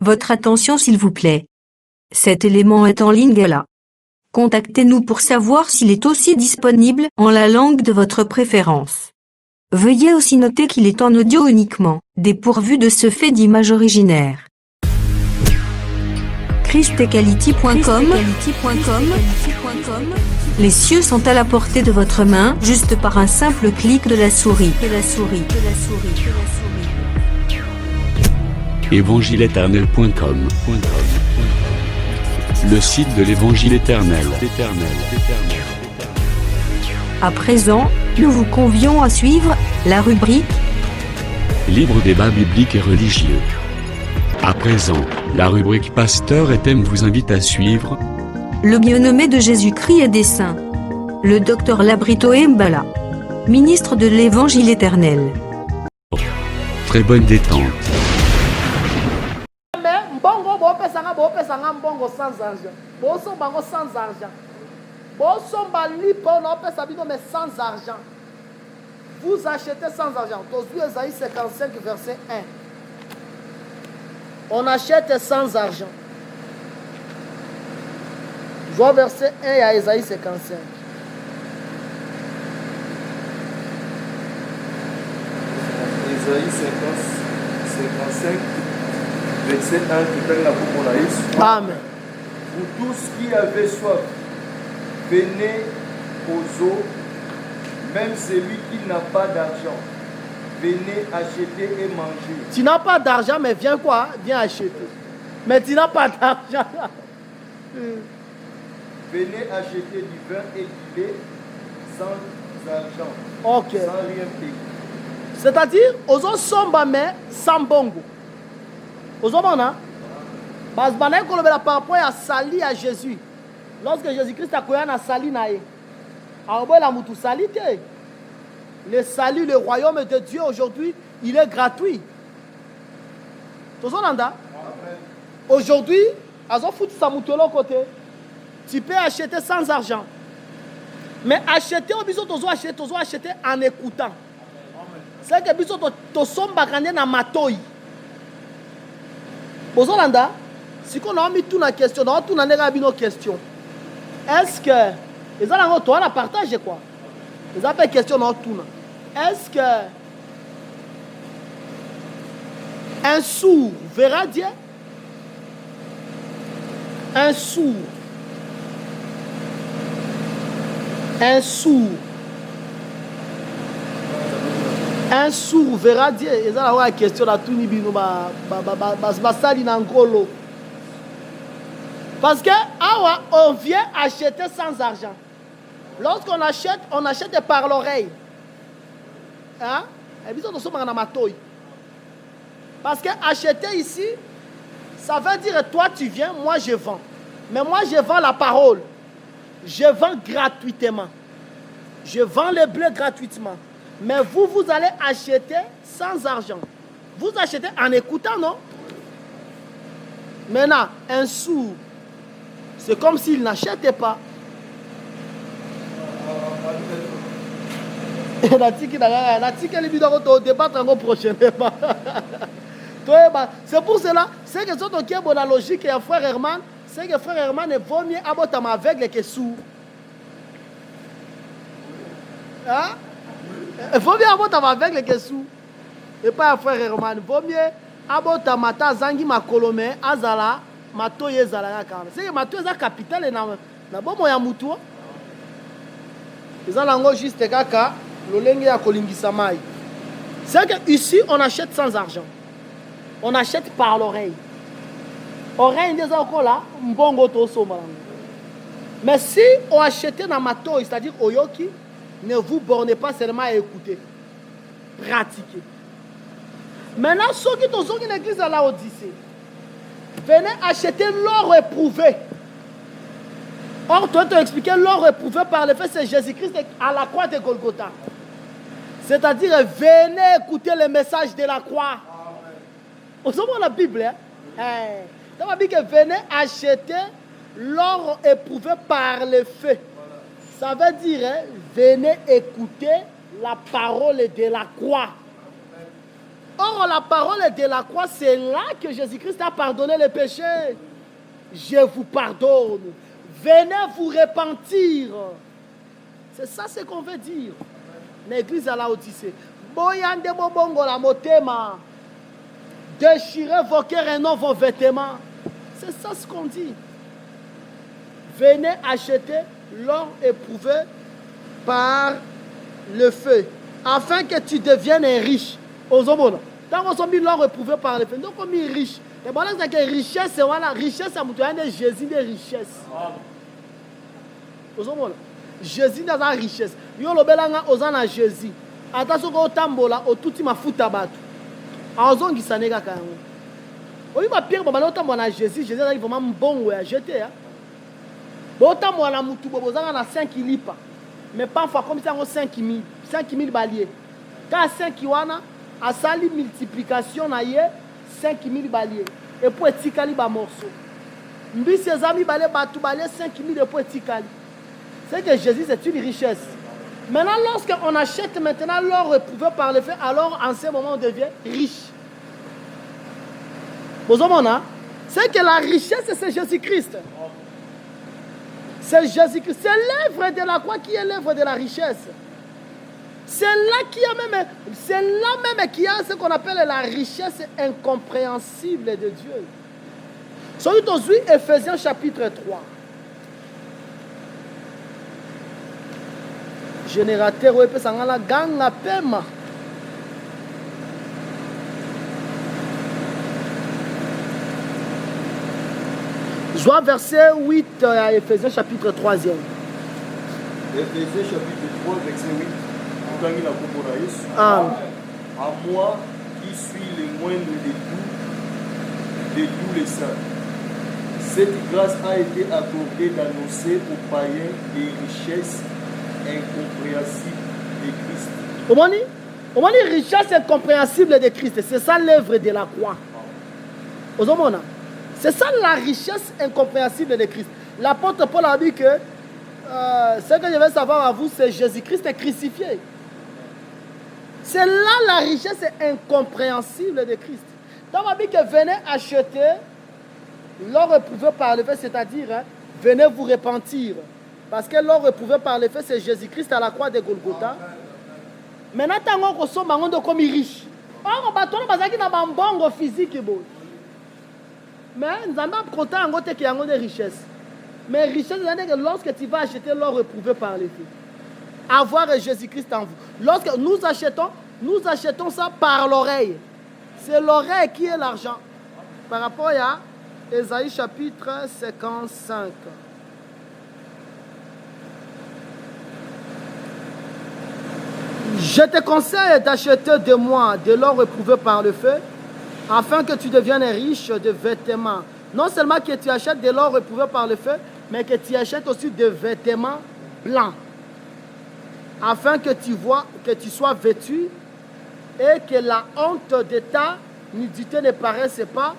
Votre attention s'il vous plaît. Cet élément est en ligne là. Contactez-nous pour savoir s'il est aussi disponible en la langue de votre préférence. Veuillez aussi noter qu'il est en audio uniquement, dépourvu de ce fait d'image originaire. christequality.com. Les cieux sont à la portée de votre main, juste par un simple clic de la souris. Évangileéternel.com, le site de l'Évangile éternel. À présent, nous vous convions à suivre la rubrique Libre débat biblique et religieux. À présent, la rubrique Pasteur et thème vous invite à suivre Le bien-aimé de Jésus-Christ et des saints. Le docteur Labrito Mbala, ministre de l'Évangile éternel. Très bonne détente. Mbongo sans argent. Boso bango sans argent. Boso bali pono pesa bino mais sans argent. Vous achetez sans argent. Aujourd'hui, Ésaïe 55 verset 1. On achète sans argent. Je vois verset 1 à Ésaïe 55. Ésaïe 55, verset 1, qui prennent la pour mon Amen. Vous tous qui avez soif, venez aux eaux, même celui qui n'a pas d'argent, venez acheter et manger. Tu n'as pas d'argent, mais viens quoi? Viens acheter. Mais tu n'as pas d'argent. Venez acheter du vin et du lait sans argent, Ok. sans rien payer. C'est-à-dire, aux autres sommes mais sans bongo. Aux autres, on a. Parce que par rapport à sali à Jésus. Lorsque Jésus-Christ a connu à sali nae. Le salut, le royaume de Dieu aujourd'hui, il est gratuit. Aujourd'hui, tu peux acheter sans argent. Mais acheter, acheter en écoutant. C'est que tu sommes na matoi. Bozolanda, si on a mis toute la question, on a tout une question. Est-ce que les gens ont la partage quoi? Les gens ont question dans tout. Est-ce que un sourd verra Dieu? Un sourd. Un sourd. Un sourd verra Dieu. Et ça, la question là, tout nibino basali nangolo. Parce que on vient acheter sans argent. Lorsqu'on achète, on achète par l'oreille. Hein? Et puis on sommes en amatoy. Parce que acheter ici, ça veut dire toi tu viens, moi je vends. Mais moi je vends la parole. Je vends gratuitement. Je vends le blé gratuitement. Mais vous, vous allez acheter sans argent. Vous achetez en écoutant, non? Maintenant, un sourd, c'est comme s'il n'achetait pas. C'est pour cela, c'est que ce qui est la logique et frère Herman, c'est que frère Herman vaut mieux aborder aveugle que sourd. Hein? Il faut bien aborder aveugle que sourd. Et pas frère Herman, vaut mieux aborder mata zangi makolome azala mato yezala kana. C'est que mato est capitale na bomo ya mutu. Ils ont juste kaka lolenge ya kolingisa mai. C'est que ici on achète sans argent. On achète par l'oreille. Oreille des encore là, mbongo to soma. Mais si on achète dans mato, c'est-à-dire oyoki, ne vous bornez pas seulement à écouter. Pratiquez. Maintenant, ceux qui sont dans l'église à la Odyssée, venez acheter l'or éprouvé. Or, toi, tu as expliqué l'or éprouvé par le fait, c'est Jésus-Christ à la croix de Golgotha. C'est-à-dire, venez écouter le message de la croix. On se voit la Bible. Dans la Bible, venez acheter l'or éprouvé par le feu. Ça veut dire, venez écouter la parole de la croix. Or, la parole de la croix, c'est là que Jésus-Christ a pardonné les péchés. Je vous pardonne. Venez vous repentir. C'est ça ce qu'on veut dire. L'église à la Odyssée. Boyande bobongo la motema. Déchirez vos cœurs et non vos vêtements. C'est ça ce qu'on dit. Venez acheter l'or éprouvé par le feu, afin que tu deviennes riche. Ozomona. Tant qu'on mis l'or éprouvé par le feu, donc on est riche. Et bon, c'est que richesse, voilà, richesse, ça me Jésus de richesse. Ozomona. Jésus dans la richesse. Yo lo belanga ozana Jésus. Attention ko tambola otuti mafuta batu. Azongi sanega kango. Oyi ba pierre baba otambola na Jésus, Jésus a vraiment mbongo ya jeter hein. Bo otambola na mutu bobo zanga na 5 lipa. Mais parfois comme ça 5000 baliers. Quand 5 wana a sali multiplication na ye 5000 baliers. Et pour etikali ba morceau. Mbi ses amis balé batu balé 5000 et pour etikali. C'est que Jésus, c'est une richesse. Maintenant, lorsqu'on achète maintenant l'or éprouvé par le feu, alors en ce moment, on devient riche. C'est que la richesse, c'est Jésus-Christ. C'est Jésus-Christ. C'est l'œuvre de la croix qui est l'œuvre de la richesse. C'est là qu'il y a même, c'est là même qu'il y a ce qu'on appelle la richesse incompréhensible de Dieu. Soyez aujourd'hui Ephésiens chapitre 3. Générateur ou peut s'en ganga pema. Je vois verset 8 à Ephésiens chapitre 3e. Ephésiens chapitre 3 verset 8. Amen. À moi qui suis le moindre de tous les saints. Cette grâce a été accordée d'annoncer aux païens des richesses incompréhensible de Christ. Comment dire richesse incompréhensible de Christ? C'est ça l'œuvre de la croix. C'est ça la richesse incompréhensible de Christ. L'apôtre Paul a dit que ce que je veux savoir à vous, c'est Jésus-Christ est crucifié. C'est là la richesse incompréhensible de Christ. Donc on a dit que venez acheter l'or éprouvé par le feu, c'est-à-dire venez vous repentir. Parce que l'or éprouvé par le feu, c'est Jésus-Christ à la croix de Golgotha. Maintenant, on sommes comme riche. On va dans un bon physique. Mais nous avons content qu'il y a des richesses. Mais richesse, c'est lorsque tu vas acheter l'or éprouvé par le feu. Avoir Jésus-Christ en vous. Lorsque nous achetons ça par l'oreille. C'est l'oreille qui est l'argent. Par rapport à Ésaïe chapitre 55. Je te conseille d'acheter de moi de l'or éprouvé par le feu, afin que tu deviennes riche de vêtements. Non seulement que tu achètes de l'or éprouvé par le feu, mais que tu achètes aussi de vêtements blancs, afin que tu sois vêtu et que la honte de ta nudité ne paraisse pas,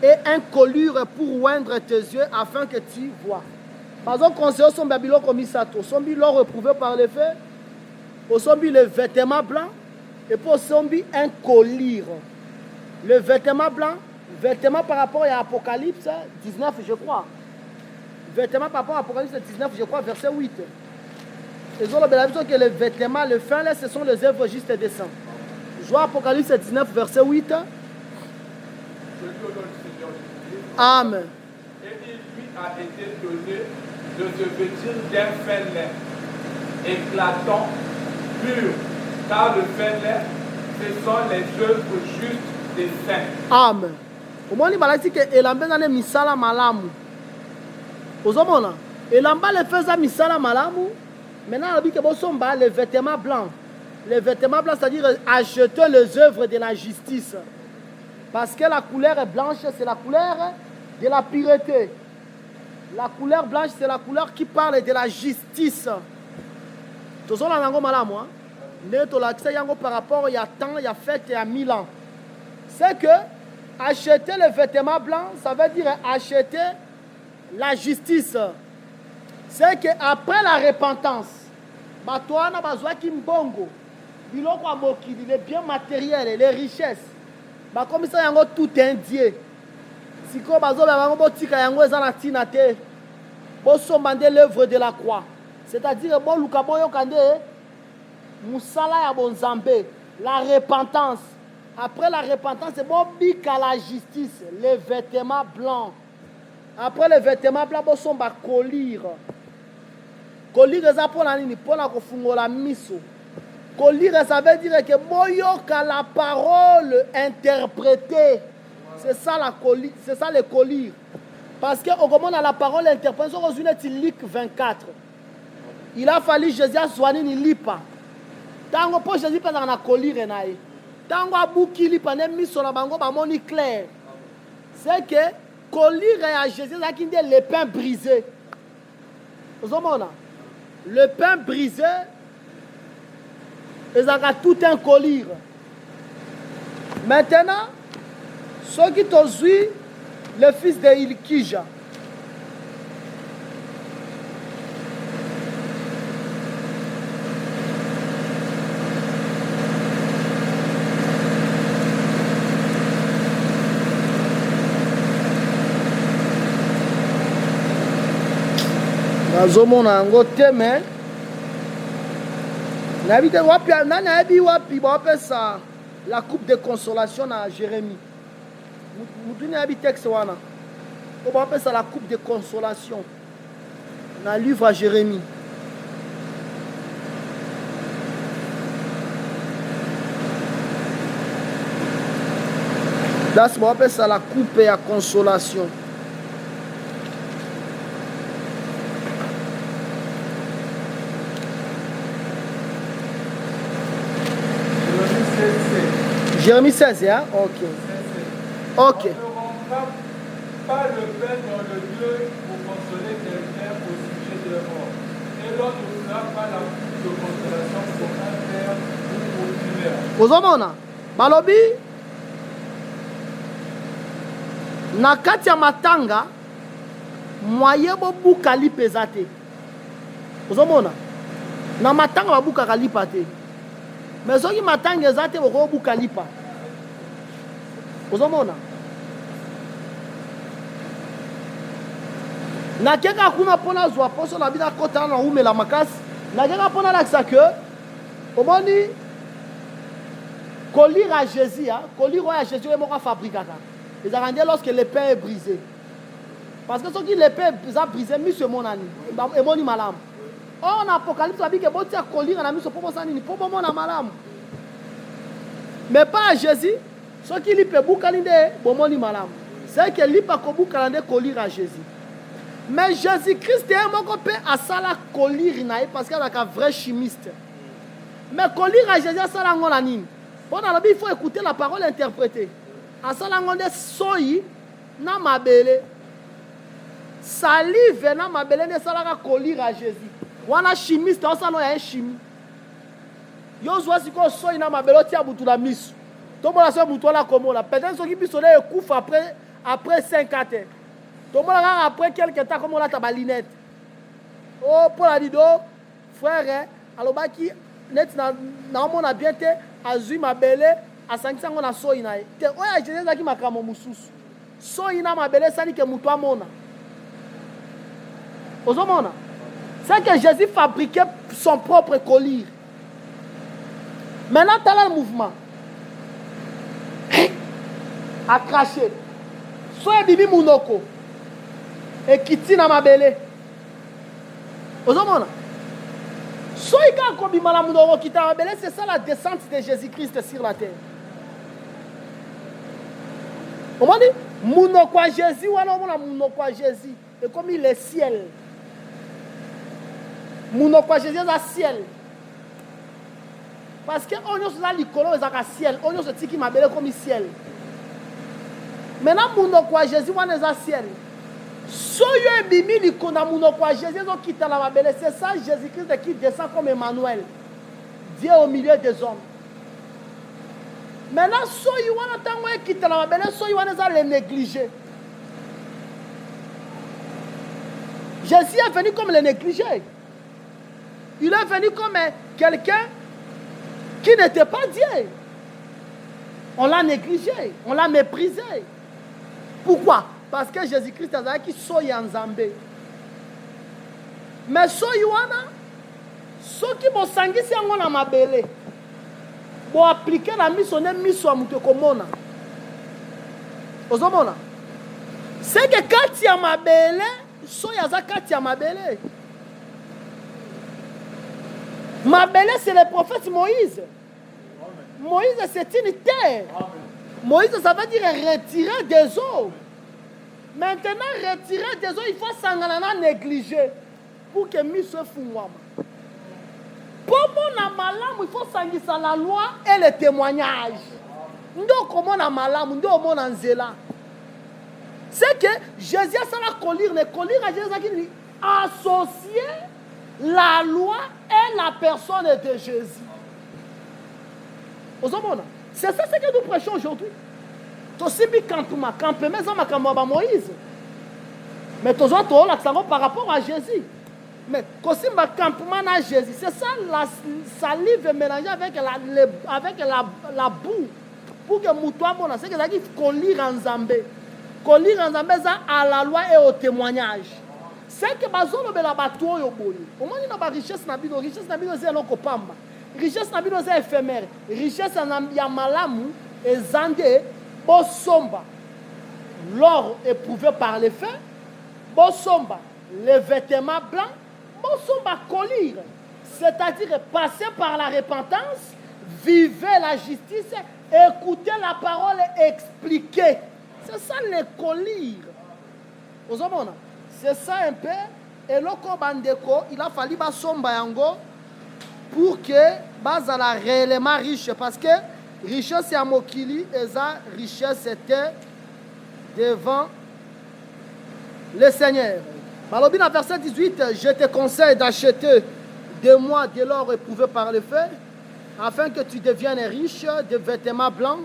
et un colure pour oindre tes yeux, afin que tu vois. Par exemple, conseiller son babylone comme ça, son l'or éprouvé par le feu, au sombi le vêtement blanc et pour sombi un collier. Le vêtement blanc, vêtement par rapport à Apocalypse 19, je crois. Vêtement par rapport à Apocalypse 19, je crois, verset 8. Ils ont l'habitude que le vêtement, le fin là, ce sont les œuvres justes des saints. Je vois Apocalypse 19, verset 8. Amen. Et il lui a été donné de se vêtir d'un fin lin, éclatant, pur, car le fin lin, ce sont les œuvres justes des saints. Amen. Au moins, il m'a dit que Elamba n'a misala malamu. Aux hommes, Elamba le faisait misala malamu. Maintenant, il a dit que bon, sont les vêtements blancs. Les vêtements blancs, c'est-à-dire acheter les œuvres de la justice. Parce que la couleur blanche, c'est la couleur de la pureté. La couleur blanche, c'est la couleur qui parle de la justice. Tout ça, on a malamu. Par rapport il y a temps, il y a fait, il y a 1000 ans. C'est que acheter le vêtement blanc, ça veut dire acheter la justice. C'est qu'après la repentance, biloko ya mokili, les biens matériels, les richesses. Bakomisa yango tout un Dieu. Siko bazoba bango botika yango eza na tina te. Bosomba nde l'œuvre de la croix. C'est-à-dire boluka boyoka nde musala ya bonzambe, la repentance. Après la repentance, c'est bon bika la justice, les vêtements blancs. Après les vêtements blancs, bosomba colire. Colire eza pona nini? Pona kofungola miso. Colire, ça veut dire que boyoka la parole interprétée. C'est ça la colire, c'est ça le colire. Parce que au moment de la parole interprétée, on a Luc 24. Il a fallu Jésus soigner ni lipa. Tango po Jésus pas dans la colire naï. Tango abuki lipa ne miso na bango ba moni clair. C'est que colire à Jésus ça qui dit le pain brisé. Vous voyez le pain brisé, ils ont tout un collier. Maintenant, ceux qui ont vu le fils de Ilkija, nazomona yango te me nayebi te wapi nani ayebi wapi bapesa la coupe de consolation na Jérémie mutu nayebi texte wana po bapesa la coupe de consolation na livre à Jérémie. Das bapesa la coupe ya consolation. Jérémie 16, hein? Ok. Ok. On ne rendra pas le pain dans le Dieu pour consoler quelqu'un au sujet de la mort. Et l'on ne fera pas la coupe de consolation pour un père ou pour une mère. Ozomona, balobi na kati ya matanga moye bobuka lipa eza te. Ozomona na matanga babukaka lipa te. Mais soki matanga eza te bokobuka lipa. Ozomona nakeka kuna mpona zwa poso na bina kota na umela makasi nakeka mpona lakisa ke omoni colire à Jésus, colire à Jésus est moko fabrikaka ezalaka nde lorsque le pain est brisé parce que soki le pain eza brisé miso emonani emoni malamu. Or na apocalypse abi ke botia colire na miso po bosala nini po bomona malamu mais pas à Jésus. Ce qui lui peut boucaler bomoni malam, c'est que lui pas boucaler colire à Jésus. Mais Jésus-Christ est un peu à ça la colire naï parce qu'il est un vrai chimiste. Mais colire à Jésus ça la ngonanine. Bon dans la Bible il faut écouter la parole interprétée. À ça la ngonde soyi na mabele. Salive na mabele ne ça la colire à Jésus. Wana chimiste ça no ya chimie. Yo zwa siko soyi na mabele tia butu la misu. Tout le monde a dit que peut-être ceux qui peuvent après 5 ans. Tout le monde a après quelques temps comme on a ta linette. Oh, pour la dido, frère, alors qui net na on a bien été azui ma belle à 500 on a so inae. Te oya Jésus qui m'a kamo mususu. So ina ma belle ça ni que muto amona. Ozomona. C'est que Jésus fabriquait son propre collier. Maintenant tu as le mouvement. A craché. Soit bibi munoko. Et kiti na mabele. Ozomona. Soit ika kobima la munoko kita mabele, c'est ça la descente de Jésus-Christ sur la terre. On m'a dit, munoko à Jésus, ou alors munoko à Jésus. Et comme il est ciel. Munoko à Jésus, c'est le ciel. Parce que on a là l'icolo, c'est le ciel. On a ce tiki mabele comme le ciel. Maintenant, munoko à Jésus, on est au ciel. Soyo bimi ni kona munoko à Jésus, on quitte la mabele. C'est ça Jésus-Christ qui descend comme Emmanuel. Dieu au milieu des hommes. Maintenant, soyo on attend quitte la mabele, soyo on est le négliger. Jésus est venu comme le négliger. Il est venu comme quelqu'un qui n'était pas Dieu. On l'a négligé, on l'a méprisé. Pourquoi? Parce que Jésus-Christ a dit qu'il soya Nzambe. Mais soywana, ceux qui vont s'engager en mabele, vont appliquer la mission de mission à Moutekomona. Ozomona. C'est que quand il y a mabele, soyaza quand il y a mabele. Mabele, c'est le prophète Moïse. Moïse, c'est une terre. Moïse, ça veut dire retirer des eaux. Maintenant, retirer des eaux, il faut s'en négliger pour que mise soit fouama. Pour mon amalam, il faut s'engager la loi et le témoignage. Nous, comment on a malam, nous, on a zéla. C'est que Jésus a la colère, le colère à Jésus qui dit associer la loi et la personne de Jésus. C'est ça ce que nous prêchons aujourd'hui. Tosibi Kantuma, Kampeme, Zamakamba Moïse. Mais tous autres, par rapport à Jésus. Mais Kosimba Kampuma na Jésus, c'est ça la salive mélangée avec la boue. Pour que Moutoua Mona, c'est que ça dit qu'on lit en Zambé. Qu'on lit en Zambé à la loi et au témoignage. C'est que Bazolo Bela Bato Yoboy. Au moins, il y a une richesse Nabino, richesse Nabino, c'est un Okopamba. Richesse Nabino, c'est éphémère. Richesse Yamalamu et Zandé, Bosomba. L'or éprouvé par les faits. Bosomba, les vêtements blancs. Bosomba, colir. C'est-à-dire passer par la repentance, vivre la justice, écouter la parole et expliquer. C'est ça les colir. C'est ça un peu. Et le Bandeko, il a fallu Basomba Yango pour que Bazala réellement riche. Parce que richesse c'est à Mokili et ça, richesse c'était devant le Seigneur. Malobina, verset 18, je te conseille d'acheter de moi de l'or éprouvé par le feu, afin que tu deviennes riche de vêtements blancs,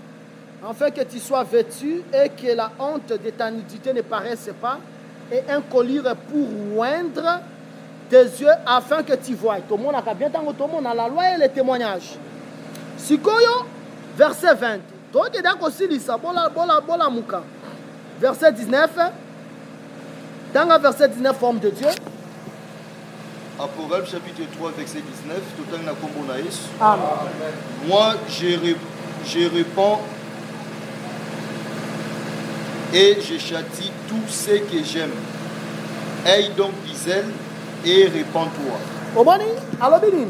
afin que tu sois vêtu et que la honte de ta nudité ne paraisse pas, et un collier pour oindre tes yeux afin que tu voies. Tout le monde a bien tant que tout le monde a la loi et les témoignages. Sikoyo, verset 20. Toi qui es d'accord aussi, Lisa, bola muka. Verset 19. Dans le verset 19, forme de Dieu. Apocalypse chapitre 3, verset 19. Tout en akombonaïs. Amen. Moi, je réponds et je châtie tous ceux que j'aime. Aie donc Gisèle et répands-toi. Obani, alobini.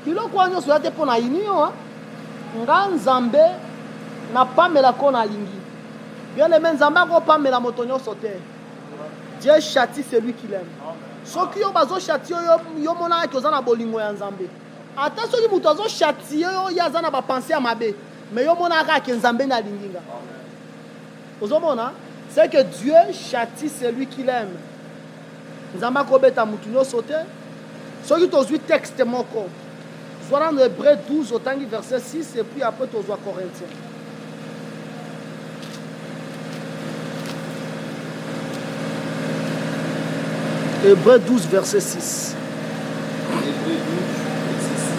Kilo kwa nyo soyate pona inio, nga nzambe na pamela kona lingi. Bien les mêmes nzambe ko pamela motonyo sote. Dieu châtie celui qu'il aime. Soki yo bazo châtie yo mona ke ozana bolingo ya nzambe. Ata soki muto azo châtie yo yazana ba penser à mabe. Mais yo mona ka ke nzambe na linginga. C'est que Dieu châtie celui qu'il aime. Nzamba kobeta mutunyo sauté. Ce qui t'a texte moko. Soit dans Hébreu 12 au tangi verset 6 et puis après tu as Corinthiens. Hébreu 12 verset 6. Hébreu 12 verset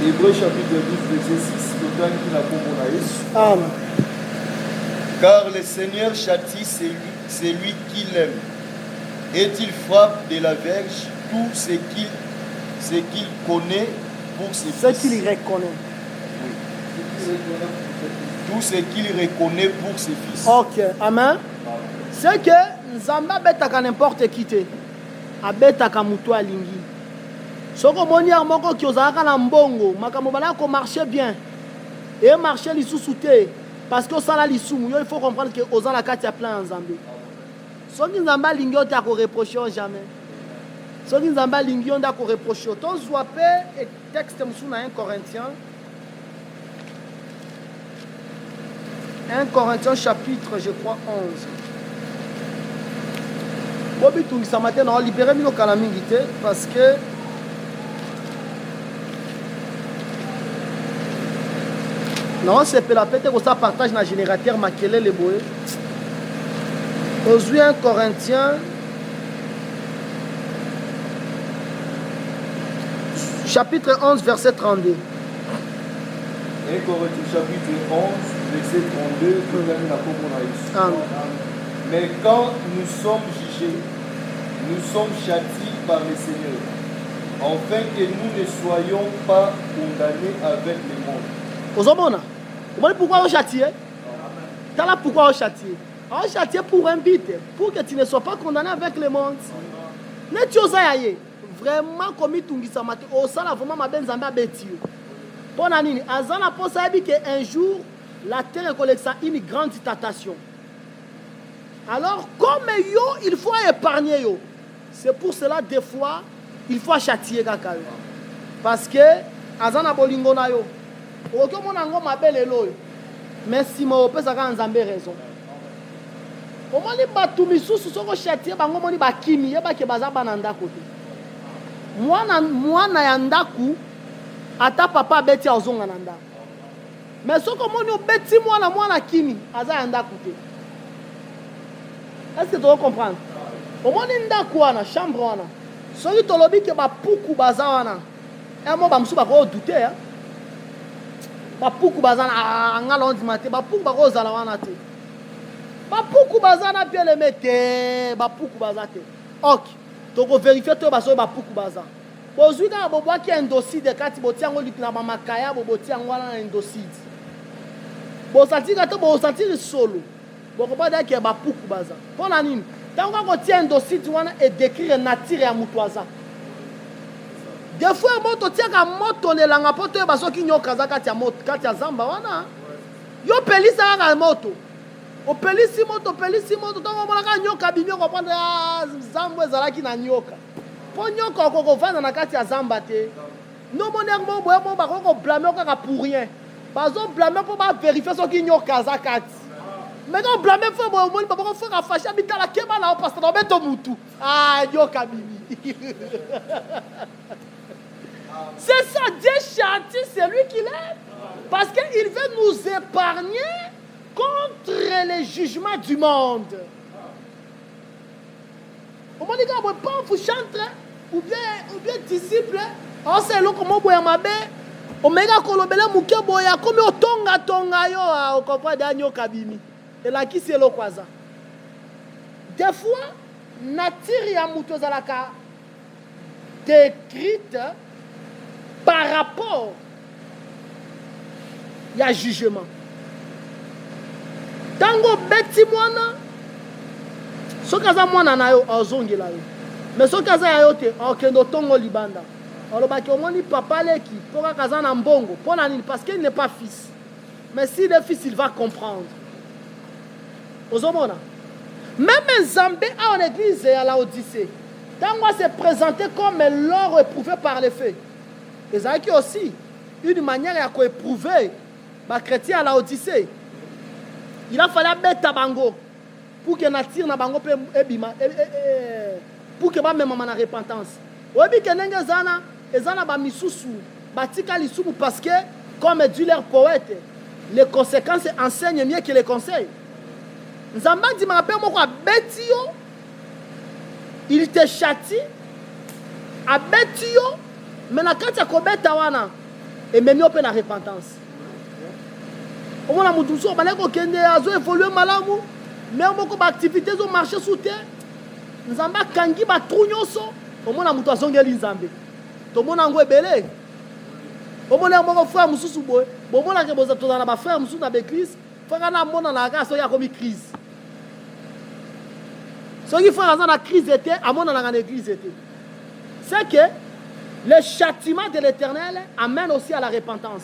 6. Hébreu chapitre 12 verset 6. Tout en qui n'a pas Amen. Car le Seigneur châtie celui qu'il aime, et il frappe de la verge tout ce qu'il connaît pour ses fils. Ce qu'il reconnaît. Oui. Tout ce qu'il reconnaît pour ses fils. Ok, amen. C'est que Nzamba betaka n'importe qui te. Abetaka mutu alingi. Soko moni moko ki ozalaka na mbongo, makambo bana ko marcher bien. Et marcher lisusu te. Parce que ça il faut comprendre que aux la carte il y a plein Nzambe. Soki Nzamba lingi on t'a ko reprocher jamais. Soki Nzamba lingi on t'a ko reprocher. Ton zoapé et texte musuna 1 Corinthiens. 1 Corinthiens chapitre je crois 11. Bobi tout ça matin on libérer mino kalamingité parce que non, c'est pour la fête que ça partage dans le générateur Makele le boé. Aujourd'hui, 1 Corinthiens, chapitre 11, verset 32. 1 Corinthiens chapitre 11, verset 32, Amen. mais quand nous sommes jugés, nous sommes châtiés par le Seigneur, afin que nous ne soyons pas condamnés avec le monde. Vous comprenez pourquoi on châtie? Tu là pourquoi on châtie? On châtie pour un but, pour que tu ne sois pas condamné avec le monde. Ne tu oses y vraiment comme il tungi sa mate, au sala vraiment ma ben zamba betio. Pour nanini, azana pour ça que un jour la terre collecte une grande tentation. Alors comme yo, il faut épargner yo. C'est pour cela des fois il faut châtier kaka yo. Parce que azana bolingo na yo. Ok mon ango ma belle loyo. Mais si mo pesa ka nzambe raison. Omoni batu misusu soko châtier bango moni bakimi yeba ke baza bananda kote. Mwana ya ndaku ata papa beti azonga na ndaku. Mais soko moni obeti mwana kimi aza ya ndaku te. Est-ce que tu comprends? Omoni ndaku wana chambre wana. Soki tolobi ke bapuku baza wana. E mo ba musu ba ko douter hein. Bapuku baza na ngalondi mate bapuku ba ko zala wana te. Bapuku baza na bien le mete bapuku baza te. Ok. Toko vérifier to baso bapuku baza. Bozwi ka bobwa ki endoside kati botiango litina ba makaya bobotiango wana endoside. Bosati ka to bosati solo. Boko ba da ke bapuku baza. Pona nini? Tango ko tia endoside wana et décrire nature ya mutu aza. Des fois moto tia ka moto le langa poto baso ki nyoka za kati ya moto kati ya zamba wana. Yo pelisa ka moto. O pelisi moto tango mona ka nyoka bimio ko prendre zambo ezalaki na nyoka. Po nyoka ko vanda na kati ya zamba te. No mona mo boye mo ba ko blâmer kaka pour rien. Bazo blâmer pour ba vérifier so ki nyoka za kati. Mais quand blâmer faut boye mo ba ko fa fasha bitala keba na parce que beto mutu. Ah nyoka bibi. C'est ça, Dieu châtie celui qu'il aime. Parce qu'il veut nous épargner contre les jugements du monde. Au moment où pas vous chanter ou bien disciple, on sait là comment boya mabe, on mega kolobela muke boya comme tonga yo, on comprend danyo kabimi. Et là qui c'est le kwaza. Des fois nature ya muto zalaka décrite par rapport ya jugement. Tango beti mwana sokaza mwana na yo ozongela yo mais sokaza ya yo te okendo tongo libanda olobaki omoni papa leki poka kaza na mbongo pona nini parce qu'il n'est pas fils mais s'il est fils il va comprendre ozomona même Nzambe a en église à la Odyssée tango se présenter comme l'or éprouvé par les faits et ça qui aussi une manière à quoi éprouver ma chrétien à la Odyssée. Il a fallu mettre bango pour que nature na bango pe ebima pour que ba même na repentance. Obi ke nenge zana ezana ba misusu batika lisubu parce que comme dit leur poète les conséquences enseignent mieux que les conseils. Nzamba dit ma père moko betio il te châtie a betio mais na kati ko beta wana et même yo pe na repentance. On a mutu so baleko kende azo évoluer malamu mais moko ba activités zo marché sous terre nzamba kangi ba trunyoso omona mutu azongeli nzambe to mona ngo ebele omona moko frère mususu boy bomona ke boza tozana ba frère mususu na l'église frère na mona na ka so ya komi crise so ki frère na crise était amona na l'église était c'est que le châtiment de l'Éternel amène aussi à la repentance.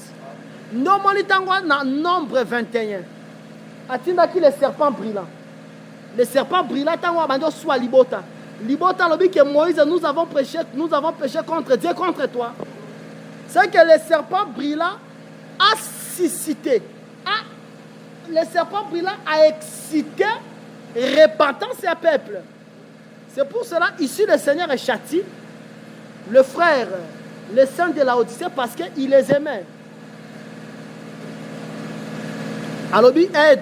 Non, dans Nombre 21. Atinda qui les serpents brillants. Les serpents brillants, tango abando soit libota. Libota lobi que Moïse nous avons péché contre Dieu, contre toi. C'est que les serpents brillants a suscité, les serpents brillants a excité repentance et peuple. C'est pour cela ici le Seigneur est châti le frère, les saints de la Odyssée parce qu'il les aimait. Alors,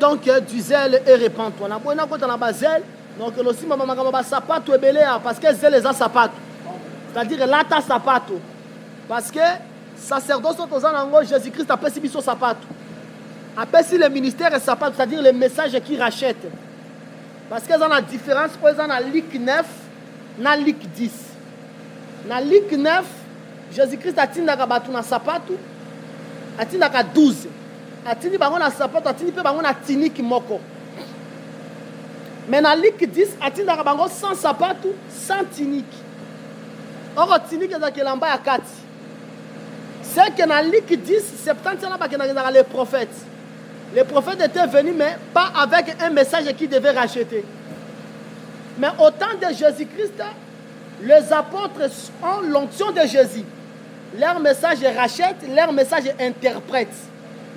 donc, du zèle et répand-toi. On a quand on a zèle, donc aussi, maman, sapato et belé, parce que zèle les a sapato. C'est-à-dire, là, ta sapato. Parce que sacerdoce Jésus-Christ a passé biso sapato. A passé le ministère et sapato, c'est-à-dire le message qui rachète. Parce qu'il y a une différence entre Luc 9 et Luc 10. Dans Luc 9, Jésus-Christ a dit na sapato, a dit 12. A dit na sapato, a dit na tinik moko. Mais dans Luc 10, a dit na sans sapato, sans tinik. Or tinik est lamba ya kati. C'est que dans Luc 10, 70 ans les prophètes. Les prophètes étaient venus, mais pas avec un message qu'ils devaient racheter. Mais au temps de Jésus-Christ, les apôtres ont l'onction de Jésus. Leur message rachète, leur message interprète.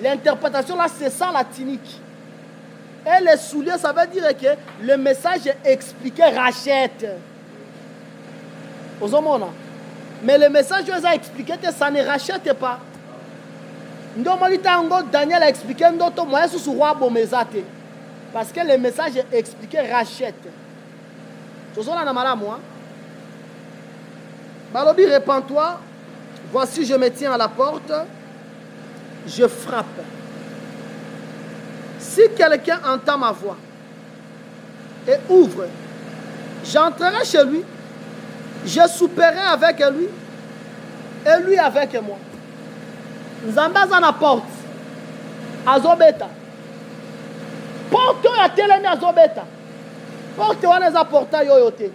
L'interprétation là, c'est ça la tunique. Et les souliers, ça veut dire que le message expliqué rachète. Aux hommes, mais le message que a expliqué, ça ne rachète pas. Daniel a expliqué parce que le message expliqué rachète. Balobi, répands-toi. Voici, je me tiens à la porte. Je frappe. Si quelqu'un entend ma voix et ouvre, j'entrerai chez lui. Je souperai avec lui et lui avec moi. Nzambe aza na porte azobeta porte oyo atelemi azobeta porte wana eza portail oyo te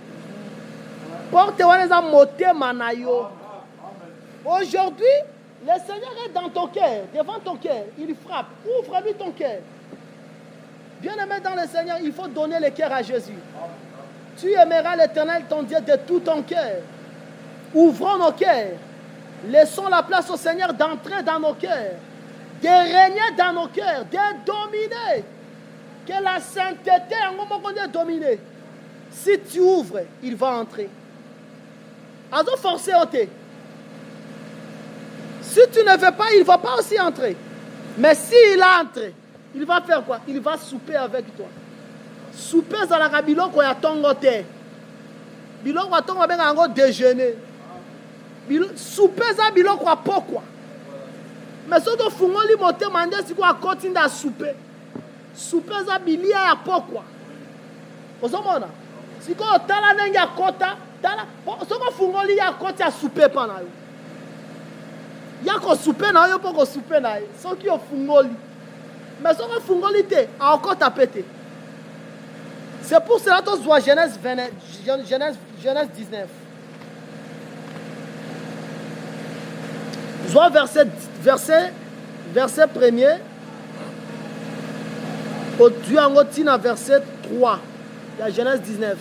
porte wana eza motema na yo. Aujourd'hui le Seigneur est dans ton cœur, devant ton cœur, il frappe. Ouvre-lui ton cœur. Bien aimé dans le Seigneur, il faut donner le cœur à Jésus. Tu aimeras l'Éternel ton Dieu de tout ton cœur. Ouvrons nos cœurs. Laissons la place au Seigneur d'entrer dans nos cœurs, de régner dans nos cœurs, de dominer. Que la sainteté en moment de dominer. Si tu ouvres, il va entrer. Alors forcer au thé. Si tu ne veux pas, il ne va pas aussi entrer. Mais s'il entre, il va faire quoi? Il va souper avec toi. Souper dans la biloko ya tongo te. Biloko ya tongo benga ngo déjeuner. Souper za biloko ya pokwa. Mais soto fungoli mote mande siko akoti nda souper. Souper za bilia ya pokwa. Ozomona? Siko tala ndenge akota, tala soko fungoli ya koti ya souper pa na yo. Ya ko souper na yo poko souper na yo. Soki yo fungoli. Mais soko fungoli te, akota pété. C'est pour cela que tu vois Genèse 19. Vois verset 1er. Tu as un verset 3. Il y a Genèse 19.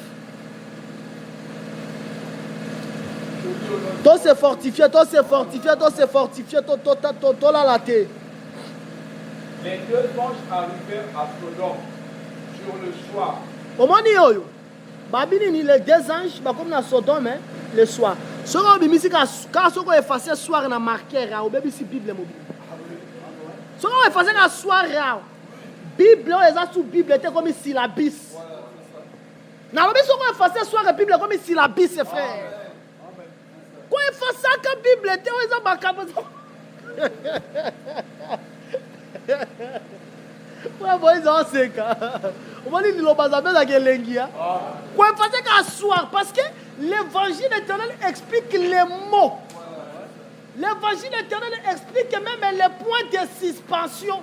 Toi c'est fortifié, toi c'est fortifié, toi c'est fortifié, toi là la terre. Les deux anges arrivèrent à Sodome sur le soir. Au moment où Babylone, les deux anges, comme dans Sodome, le soir. Ce qu'on a mis, quand on a effacé le soir, on a marqué, on a mis la Bible. Ce qu'on a effacé le soir, la Bible, on a sous Bible, c'était comme si la bis. On a effacé le soir, la Bible, comme si la bis, frère. Quand on efface la Bible, on a marqué. Parce que l'évangile éternel explique les mots. L'évangile éternel explique même les points de suspension.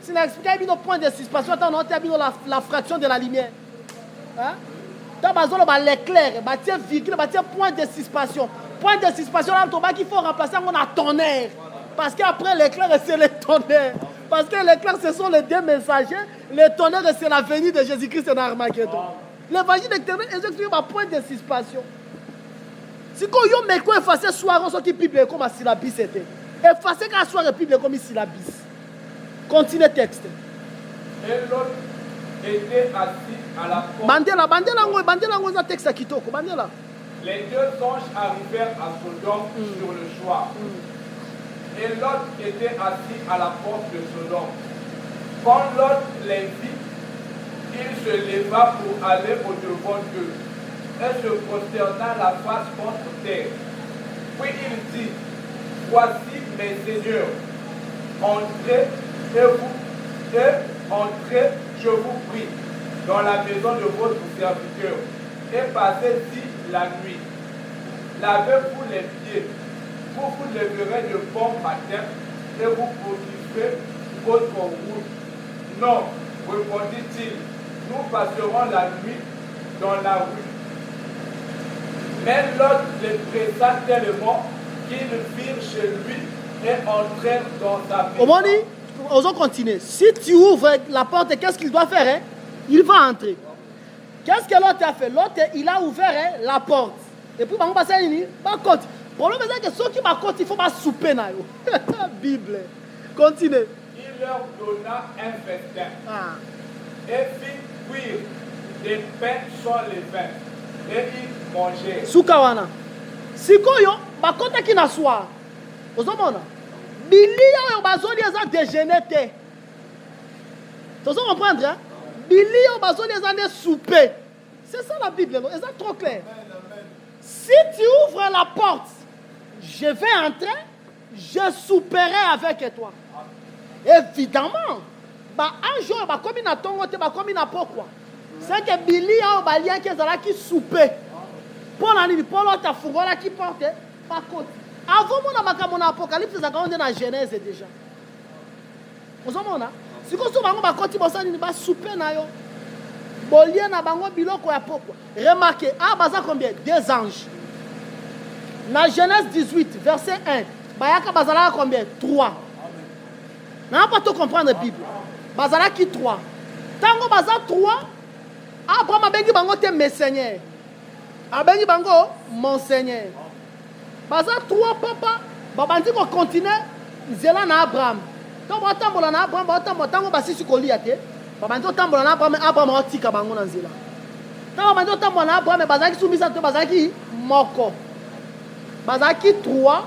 Si on explique les points de suspension, on a la fraction de la lumière. L'éclair, virgule, point de suspension. Point de suspension, il faut remplacer un tonnerre. Parce qu'après l'éclair, c'est le tonnerre. Parce que l'éclair, ce sont les deux messagers. Le tonnerre, c'est la venue de Jésus-Christ dans Armageddon. L'évangile éternel explique par point de suspension. Si vous avez effacé le soir, on qui Bible comme si la bis était. Effacé quand soir, Bible comme si la bis. Continue le texte. Et l'autre était assis à la porte. Bandela, texte qui toque. Bandela. Les deux anges arrivèrent à Sodome sur le soir. Et l'autre était assis à la porte de Sodome. Quand l'autre les vit, il se leva pour aller au-devant d'eux et se prosterna la face contre terre. Puis il dit, voici mes seigneurs, entrez entrez, je vous prie, dans la maison de votre serviteur, et passez-y la nuit. Lavez-vous les pieds, vous vous lèverez de bon matin, et vous poursuivrez votre route. Non, répondit-il, nous passerons la nuit dans la rue. Mais l'autre les pressa tellement qu'ils firent chez lui et entrèrent dans sa maison. Comment dit? Osons continuer. Si tu ouvres la porte, qu'est-ce qu'il doit faire? Hein? Il va entrer. Qu'est-ce que l'autre a fait? L'autre, il a ouvert la porte. Et puis, on va passer une côte. Le problème, c'est que ceux qui m'accordent, il faut pas souper. Bible. Continue. Il leur donna un festin. Et fit cuire des pains sans levain. Et ils mangèrent. Sukawana. Sikoyo, bakota ki na soir. Ozomona. Bilia yo bazoli eza déjeuner te. Tu vas comprendre, hein? Bilia yo bazoli eza ne souper. C'est ça la Bible, non? C'est trop clair. Si tu ouvres la porte, je vais entrer, je souperai avec toi. Évidemment. Ba un jour, ba comme na tongo te, ba comme na pourquoi. C'est que Bilia yo balia ki ezala ki souper. Pour la nuit, pour l'autre fungola qui porte par côté. Avant mon apocalypse, ça a dans la Genèse déjà. Vous savez, si vous avez un côté, vous avez souper na yo. Bolien na bango biloko ya poko. Remarquez, baza combien? 2 anges. Dans Genèse 18, verset 1, bayaka bazala combien? 3. N'a pas tout comprendre la Bible. Bazala qui 3. Tango baza 3, Abraham a bengi bango te mes seigneurs. Abengi bango mon seigneur. Baza 3 papa, babandi ko continue nzela na Abraham. Donc batambola na Abraham, batambola tango basisi kolia te. Babandi otambola na Abraham, Abraham otika bango na nzela. Tango babandi otambola na Abraham, bazaki sumisa te bazaki moko. Bazaki 3,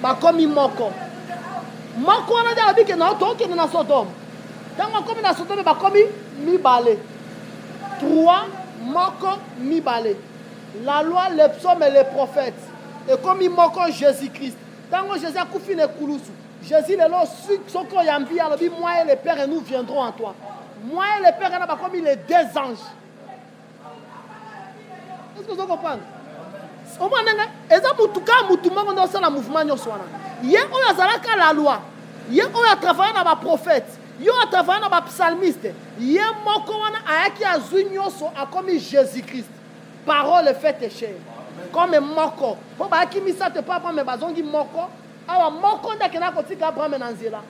bakomi moko. Moko wana de abike na otoke na Sodome. Tango komi na Sodome bakomi mibale. 3 moko mibale. La loi, les psaumes et les prophètes. Et comme il manque Jésus-Christ. Tant que Jésus a couffé les coulousous. Jésus est là, ce qu'on y a envie, alors moi et les pères et nous viendrons en toi. Moi et les pères, et comme il est 2 anges. Est-ce que vous comprenez? Au moins, et ça, on a un mouvement. Il y a la loi. Il y a travaillé dans les prophètes. Il y a travaillé dans les psalmistes. Il y a comme Jésus-Christ. Parole faite chair. Comme moko. Pour ba ki misa te pas mais bazongi moko. Awa moko ndake na kotika Abraham na nzela.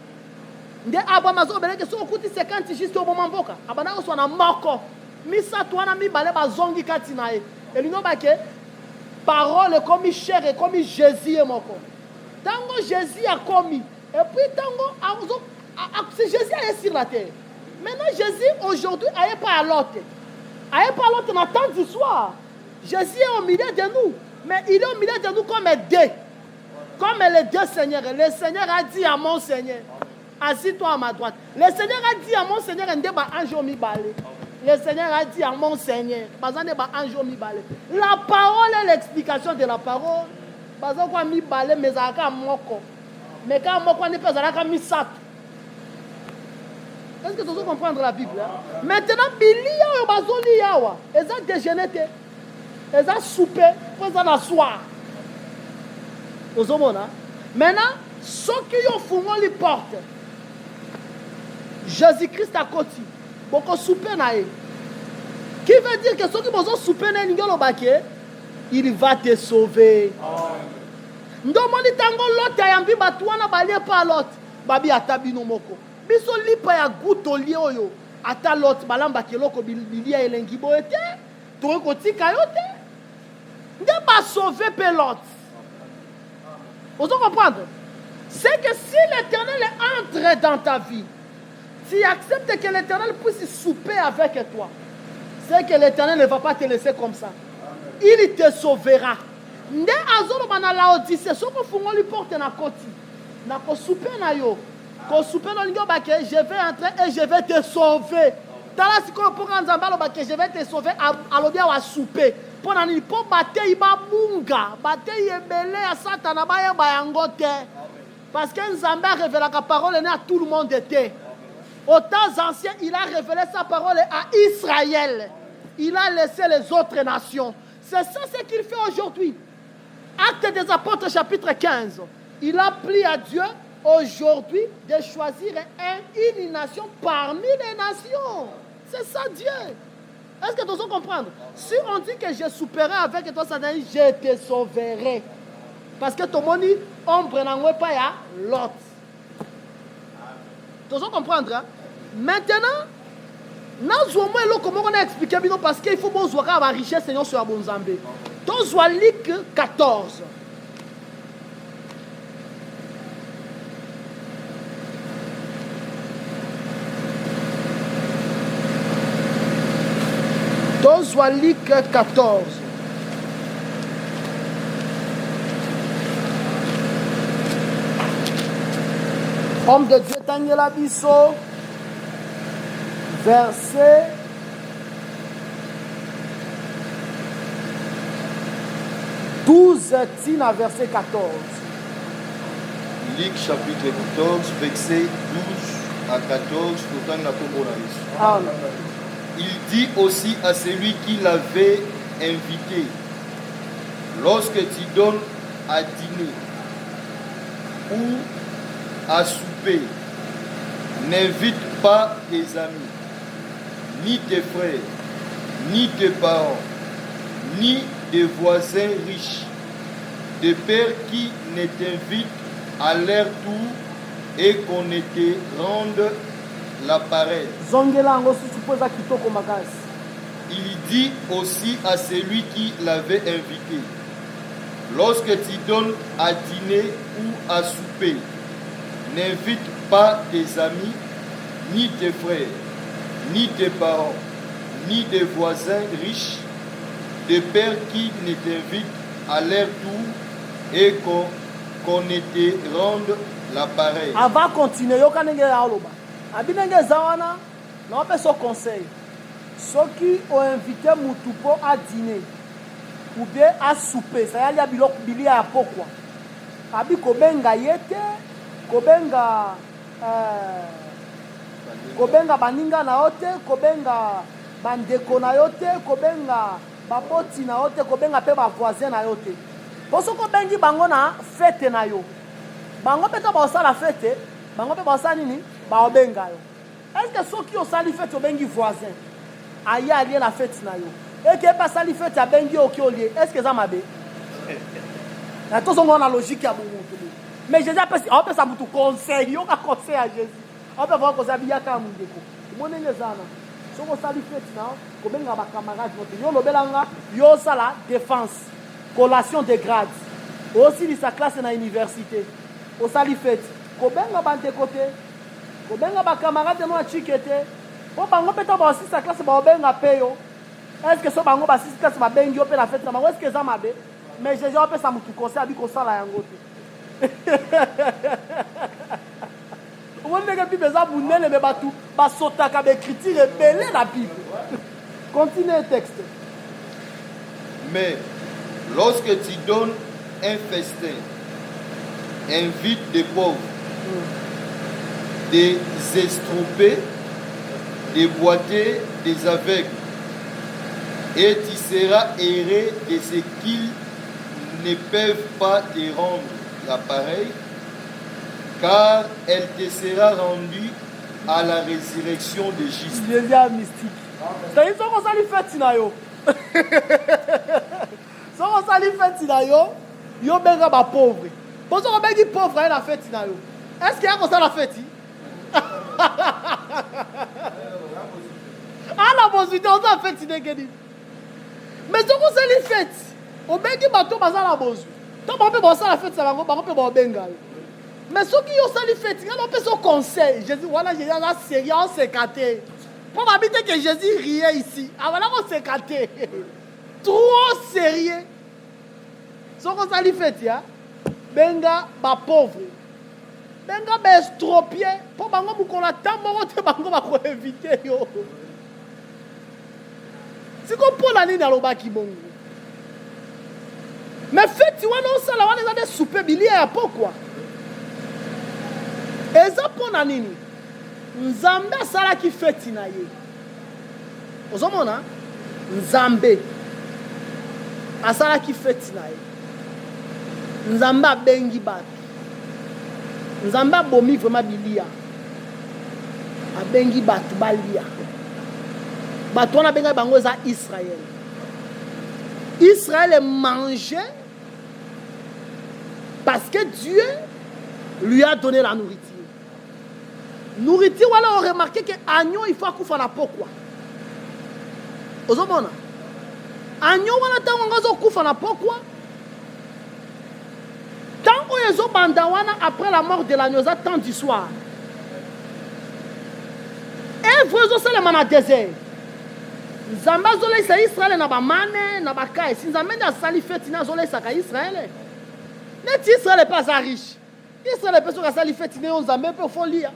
Nde Abraham azo beleke so kuti 50 juste au moment mboka. Abana ko so na moko. Misa to na mi bale bazongi kati na e. Elino ba ke parole comme chair et comme Jésus est moko. Tango Jésus a commis. Et puis tango c'est Jésus est sur la terre. Maintenant Jésus aujourd'hui aille pas à l'autre. Aille pas à l'autre dans temps du soir. Jésus est au milieu de nous, mais il est au milieu de nous comme 2. Comme les 2 seigneurs. Le Seigneur a dit à mon Seigneur, assis-toi à ma droite. Le Seigneur a dit à mon Seigneur, le Seigneur a dit à mon Seigneur, la parole est l'explication de la parole. Mais quand on n'est pas est-ce que tu veux comprendre la Bible? Maintenant, ils ont déjeuné. Ils ont soupé, ils ont soir. Maintenant, ceux qui ont fumé les portes, Jésus-Christ à côté, beaucoup soupé naïe. Qui veut dire que ceux qui ont soupé naïe, il va te sauver. Ndomoni tango l'autre a yambi batuana balie pas l'autre, babi atabino moko. Biso lipa ya guto lioyo, ata l'autre balamba keloko bilia elengi boete, to ko tika yote. Ne pas sauver l'autre. Vous comprenez? C'est que si l'Éternel entre dans ta vie, tu acceptes que l'Éternel puisse souper avec toi. C'est que l'Éternel ne va pas te laisser comme ça. Il te sauvera. Nde azolo bana Laodicée, soko fungo li porte na koti. Na ko souper na yo. Ko souper no lingo ba ke je vais entrer et je vais te sauver. Tala siko pour nzamba lo ba ke je vais te sauver alobia wa souper. Pona ni po bate iba munga, bate yebele ya satana ba yango te. Parce qu'un Nzambe a révélé la parole à tout le monde était. Au temps ancien, il a révélé sa parole à Israël. Il a laissé les autres nations. C'est ça ce qu'il fait aujourd'hui. Actes des Apôtres chapitre 15. Il a pris à Dieu aujourd'hui de choisir une nation parmi les nations. C'est ça Dieu. Est-ce que tu veux comprendre? Si on dit que je souperai avec toi, ça dit je te sauverai. Parce que tout le monde dit, ombre n'a pas ya l'autre. Tu veux comprendre? Hein? Maintenant, nous avons comment on a expliqué parce qu'il faut que voir la richesse Seigneur sur Abonzambé. Dans Luc 14. Dans Luc 14. Homme de Dieu, Daniel Abisso, verset 12, à verset 14. Luc chapitre 14, verset 12 à 14, Ah, il dit aussi à celui qui l'avait invité, lorsque tu donnes à dîner ou à souper, n'invite pas tes amis, ni tes frères, ni tes parents, ni des voisins riches, de peur qui ne t'invitent à leur tour et qu'on ne te rende l'appareil. Il dit aussi à celui qui l'avait invité, lorsque tu donnes à dîner ou à souper, n'invite pas tes amis, ni tes frères, ni tes parents, ni des voisins riches, de peur qui ne t'invitent à leur tour et qu'on ne te rende l'appareil. Avant de continuer, Abinenge Zawana, non, mais son conseil. Ceux qui ont invité Moutoupo à dîner ou bien à souper, ça y a bilok bilia à pourquoi. Abi kobenga yete, kobenga baninga na yote, kobenga bandeko na yote, kobenga baboti na yote, kobenga pe ba voisin na yote. Poso kobengi bango na fête na yo. Bango peta ba osala fête, bango pe ba osala nini? Ba obenga yo. Est-ce que ceux qui ont sali fête obengi voisin? Aïe allié la fête na yo. Et qui pas sali fête à bengi au kiolier. Est-ce que ça m'a bé? La tous on a logique à mon mais Jésus a fait ça pour tout conseil, on a conseil à Jésus. On peut voir que ça vient quand mon déco. Mon négezana. Si on sali fête na, comme nga ba camarade notre yo lobelanga, yo sala défense, collation de grades. Aussi de sa classe na université. Au sali fête, comme nga ba de côté. Kobenga ba camarade no achikete po bango peta ba aussi sa classe ba obenga peyo est-ce que so bango ba sisi classe ba bengi ope na fête na bango est-ce que ça mabe mais Jésus ope sa mutu conseil abi ko sala yango te on ne que bible za bunene me batu ba sotaka be écriture belé la Bible. Continue le texte. Mais lorsque tu donnes un festin, invite des pauvres, des estrompés, des boiteux, des aveugles, et tu seras erré de ce qu'ils ne peuvent pas te rendre l'appareil, car elle te sera rendue à la résurrection de Jésus. Il devient mystique. C'est une chose qui fait yo. Si on s'allie fait yo, yo benga ba pauvre. Pour ça on bengi pauvre à la fête yo. Est-ce qu'il y a comme ça la fête? Ah la bonne on a fait idée. Mais si on s'allie fête, on bengi bateau baza la bonne. Tant on peut bosser la fête ça va on peut ba benga. Mais ceux qui ont sali fête, on peut son conseil. Jésus voilà Jésus là sérieux on s'est écarté. Pour m'habiter que Jésus riait ici. Ah voilà on s'est écarté. Trop sérieux. Si on s'allie fête ya, benga ba pauvre. Benga ba estropié pour bango mukola tambo te bango ba ko éviter yo. Si ko pola ni na lobaki bongo. Mais fête tu vois non ça là on est des souper bilier à pourquoi? eza mpona nini nzambe asalaki feti na ye ozomona nzambe asalaki feti na ye nzambe abengi bato nzambe abomi vraiment bilia abengi bato balia bato wana abengai bango eza Israël. Israël est mangé parce que Dieu lui a donné la nourriture. Nourriture, voilà, on remarque que agneau, il faut qu'on na pourquoi. Ozomona. Agneau, voilà, tant qu'on a na pourquoi. Tant qu'on est bandawana après la mort de l'agneau, ça tant du soir. Et vous aussi, c'est le désert. Nzamba zole sa Israël na ba mane na ba kai si nzambe na sali fête na zole sa ka Israël net Israël pas riche Israël peut so sali fête ne nzambe peut folia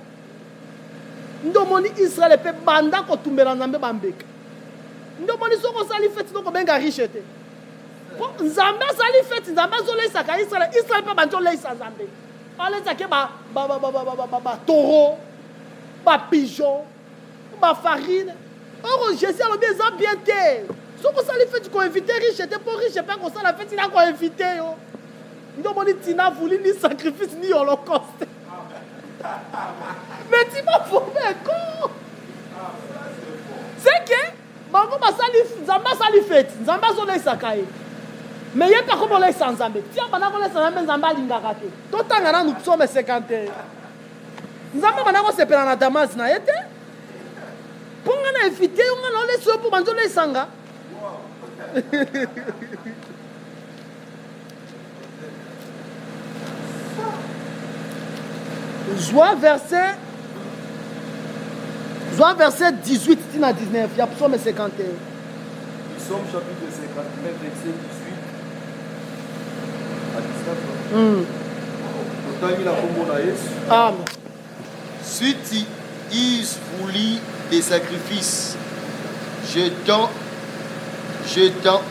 ndomoni Israël peut banda ko tumbela nzambe bambeka ndomoni so ko sali fête no ko benga riche te nzambe sali fête nzambe zole sa ka Israël Israël peut banjo le sa nzambe ale sa ke ba taureau ba pigeon ba farine. Or, Jésus a bien bien terre. Si vous allez faire du invité riche, c'était pour riche, pas comme ça la fête, il a invité. Nous avons dit Tina voulu ni sacrifice ni holocauste. Mais tu m'as formé un con. C'est que, Bango Zamba sali fête, Zamba zone sakaye. Mais il n'y a pas comme on l'a sans Zambé. Tiens, pendant qu'on l'a sans Zambé, Zamba lingakate. Tout le temps, nous sommes 50. Zamba, pendant qu'on s'appelle en Damas, n'a été. Pour nous inviter, on a laissé pour manger les sangas. Joie verset 18 à 19. Il y a psaume 51. Psaume chapitre 59, verset 18 à 19. Autant il a comme Amen. Si tu voulu des sacrifices, je t'en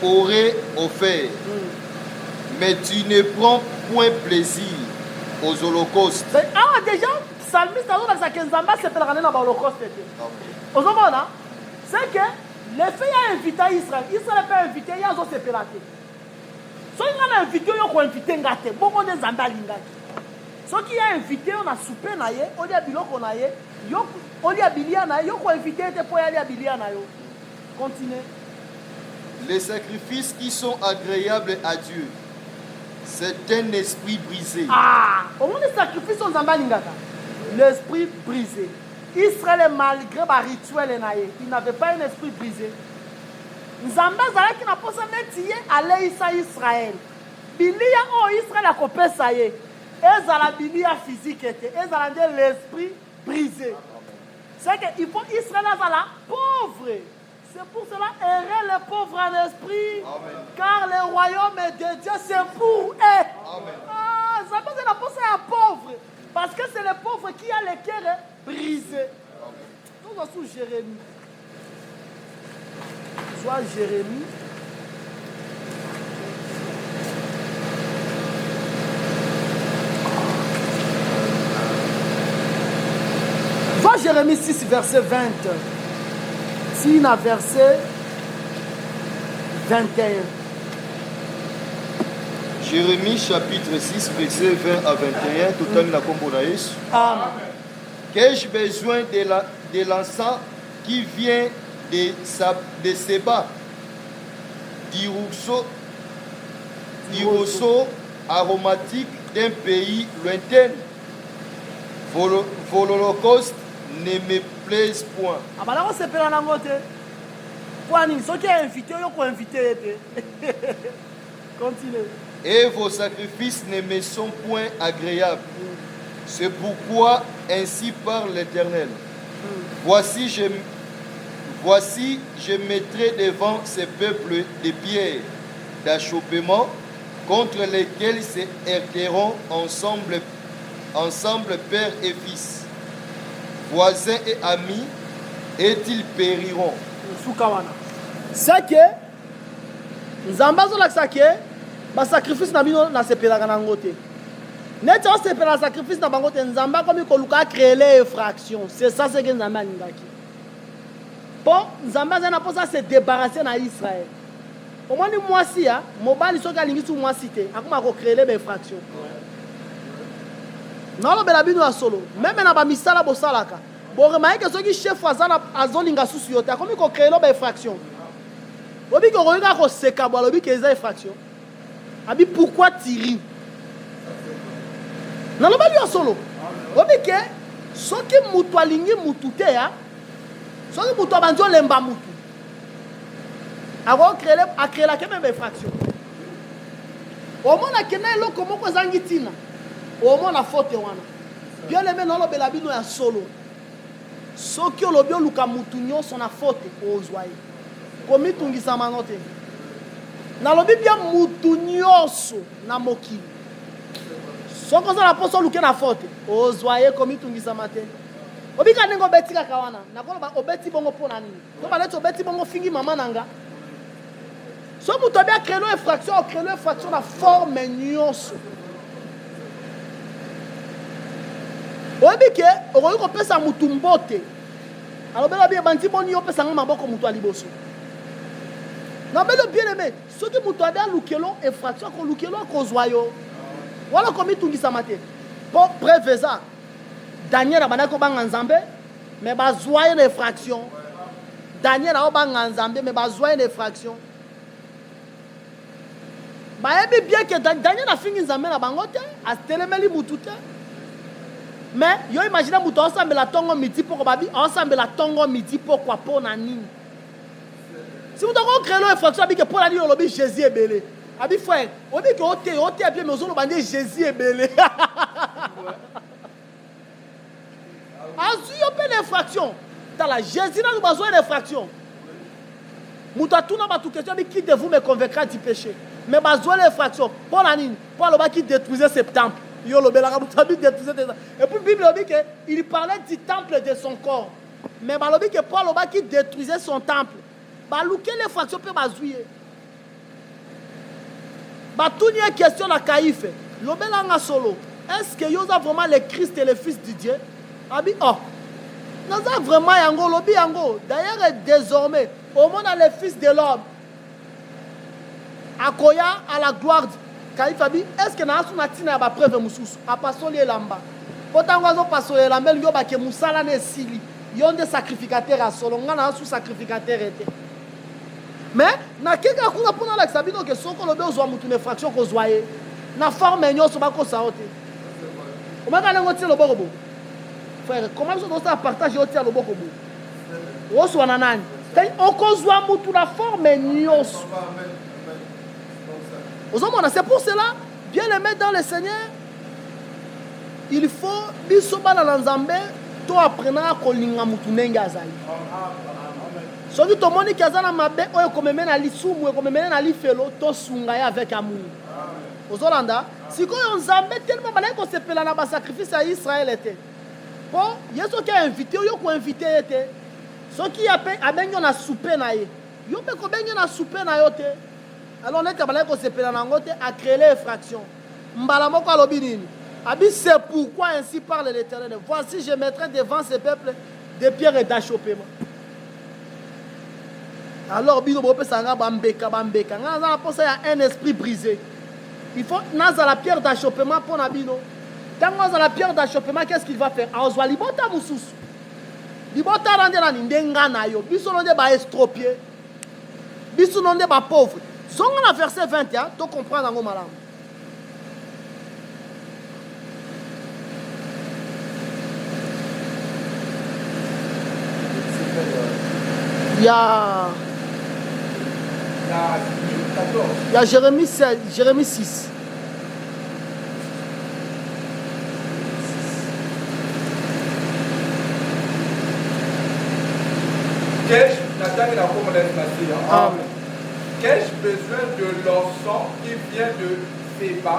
aurais offert. Mais tu ne prends point plaisir aux holocaustes. Ah, déjà, Psalmiste a dit que Nzamba s'est fait dans l'holocauste. C'est que les filles ont invité Israël. Israël peut inviter, il y a d'autres séparés. Si on a invité, on a invité Ngate. Beaucoup de Nzamba lingaki. Ceux qui ont invité, on a soupé, on a biloko, on a bilia, on a invité pour aller à bilia. Continuez. Les sacrifices qui sont agréables à Dieu, c'est un esprit brisé. Ah, au moins les sacrifices sont en balingata. L'esprit brisé. Israël, malgré le rituel, il n'avait pas un esprit brisé. Nzamba zala qui n'a pas sa métier aller à Israël. Bilia oh Israël a copé ça y est. Et zala bilia physique était. Et zala l'esprit brisé. C'est qu'il faut Israël zala pauvre. C'est pour cela errer les pauvres en esprit. Amen. Car le royaume de Dieu c'est pour eux. Amen. Ah, ça peut être pensé à pauvre. Parce que c'est le pauvre qui a le cœur brisé. Nous sommes sous Jérémie. Soit Jérémie. Soit Jérémie 6, verset 20. Si na verset 21. Jérémie chapitre 6, verset 20 à 21. Tout le temps, la combonaïs. Amen. Qu'ai-je besoin de l'encens qui vient de Séba, du rousseau aromatique d'un pays lointain? Vos holocaustes ne me plaisent point. Continue. Et vos sacrifices ne me sont point agréables. C'est pourquoi ainsi parle l'Éternel. Voici, je mettrai devant ces peuples des pierres d'achoppement contre lesquelles se heurteront ensemble père et fils, voisins et amis, et ils périront. C'est que Nzamba zola que ba sacrifice na bino na sepelaka na ngote. Net on se la sacrifice na bango te nzamba comme ko luka créer les fractions. C'est ça ce que nzamba alingaki. Bon, nzamba zana pour ça se débarrasser na Israël. Au moins moi si ya, mobali soki alingi su moi cité, akoma ko créer les fractions. Non lo bela bino ya solo, même na ba misala bo salaka. Bon remarquez que soki chef azana azolinga susu yote, akomi ko créer les fractions. Obi ko roika ko seka bo lobi ke eza fraction. Abi pourquoi Thierry? Non lo beli ya solo. Obi ke soki mutu alingi mutu te ya. Soki mutu abanjo lemba mutu. A créé la même fraction. Au moins la kena elo komo ko zangi tina. Au moins la faute wana. Bien aimé non lo bela bino ya solo. Soki olobi luka mutu nyonso na faute ozwaye. Komi tungisa manote. Na lobi bien mutu nyonso na mokili. Soko za la poso luke na faute ozwaye komi tungisa mate. Obi ka nengo beti ka kawana. Na ko ba obeti bongo pona nini. To ba leto obeti bongo fingi mama nanga. So mutu bien créer une infraction na forme nyonso. Obi ke okoki kopesa mutu mbote. Alors bela bien bandi boni yo pesa ngama boko mutu aliboso. Non mais le bien aimé, ceux qui mutu bien lukelo infraction ko lukelo ko zwayo. Wala komi tungisa mate. Bon préveza. Daniel abana ko banga nzambe mais ba zwaye les fractions. Daniel a banga nzambe mais ba zwaye les fractions. Ba ebi bien que Daniel a fini nzambe na bangote, a telemeli mutu te. Mais yo imagine mutu ensemble la tongo midi pour babi ensemble la tongo midi pourquoi pour na nini. Si vous avez créé l'infraction, que pour la nuit, on Jésus est belé. Abi frère, on dit que on t'est bien, mais on va dire Jésus est belé. Azu yo l'infraction. Dans la Jésus n'a pas besoin d'infraction. Moutatou n'a pas tout question, mais qui de vous me convaincra du péché? Mais besoin d'infraction. Pour la nuit, pour le bas qui détruisait ce temple. Yo le belaka moutabi détruisait. Et puis Bible dit que il parlait du temple de son corps. Mais Bible dit que Paul le bas qui détruisait son temple. Balouke les fractions peut bazouiller. Tout une question la caïfe. L'obelanga solo. Est-ce que vous avez vraiment le Christ et le Fils de Dieu? Abi oh. Nous avons vraiment yango lobi yango. D'ailleurs désormais, au monde a le Fils de l'homme. Akoya à la gloire. Caïfe abi. Est-ce que nous avons tina ba preuve mususu? A pasoli lamba. Pourtant nous avons pasoli lamba. Yo ba ke musala ne sili. Yon des sacrificateurs à solo. On a sous sacrificateur été. Mais na keka kuna pona la sabino que soko lobe ozwa mutu ne fraction ko zwaye na forme nyoso ba ko saote o maka nango ti loboko bo frère comment ça doit partager au ti loboko bo o so na nani on ko zwa mutu na forme nyoso ozomona. C'est pour cela bien aimé dans le Seigneur il faut bisoba na nzambe to apprendre ko linga mutu ndenge azali. Soki to moni kazana mabe oyo komemena lisumu e komemena na lifelo to sunga ya avec amour. Ozolanda siko yo nzambe tellement balai ko sepela na ba sacrifice à Israël était. Bon, yeso ki a invité yo ko invité était. Soki ape abenyo na souper na ye. Yo pe ko benyo na souper na yo te. Alors net balai ko sepela na ngote a créer les fractions. Mbala moko alobi nini? Abi c'est pourquoi ainsi parle l'Éternel. Voici je mettrai devant ce peuple des pierres d'achoppement. Alors, il faut un esprit brisé. Il faut la pierre d'achoppement pour Nabino. Dans la pierre d'achoppement, qu'est-ce qu'il va faire? Azwa libota mususu. Libota rande na ndenga na yo. Biso nonde ba estropié. Biso nonde ba pauvre. Zonga na verset 21, tu comprends dans malam. Il y a Jérémie 6. Qu'ai-je besoin de l'encens qui vient de Séba,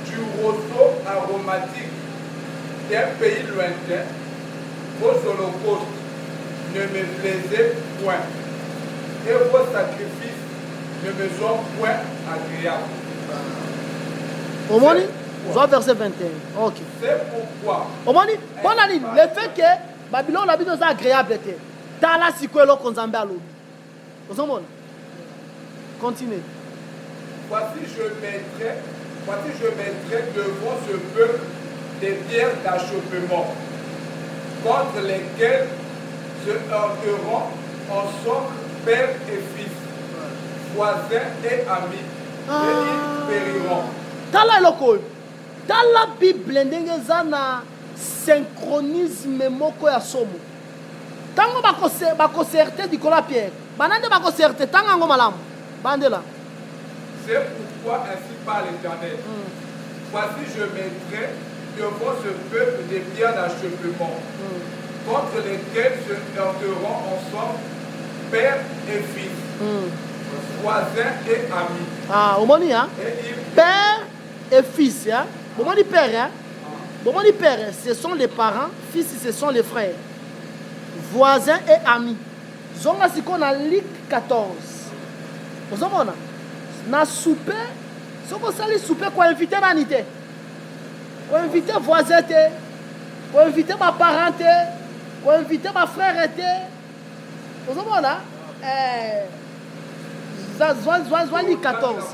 du roseau aromatique d'un pays lointain? Vos holocaustes ne me plaisaient point, et vos sacrifices ne me sont point agréables. Soit verset 21. Ok. C'est pourquoi. Le fait que Babylone la vie est agréable était. Tala sikwelo konzambe alobi. Continuez. Voici je mettrai devant ce peuple des pierres d'achoppement, contre lesquelles se heurteront ensemble père et fils, voisins et amis, et ils périront. Tala eloko. Tala Bible ndenge eza na synchronisme moko ya somo. Tango bakoserte dikolo ya Pierre. Banande bakoserte tango yango malamu. Bandela. C'est pourquoi ainsi parle l'Éternel. Voici je mettrai devant ce peuple des pierres d'achoppement, contre lesquelles se heurteront ensemble père et fils, voisins et amis. Ah, omoni hein? Père et fils hein? Omoni père hein? Omoni père, ce sont les parents, fils ce sont les frères. Voisins et amis. Zonga siko na Luc 14. Ozomona? Na souper, soko sali souper ko inviter nani te? Ko inviter voisin te? Ko inviter ma parent te? Ko inviter ma frère te? Ozomona? Zouani 14.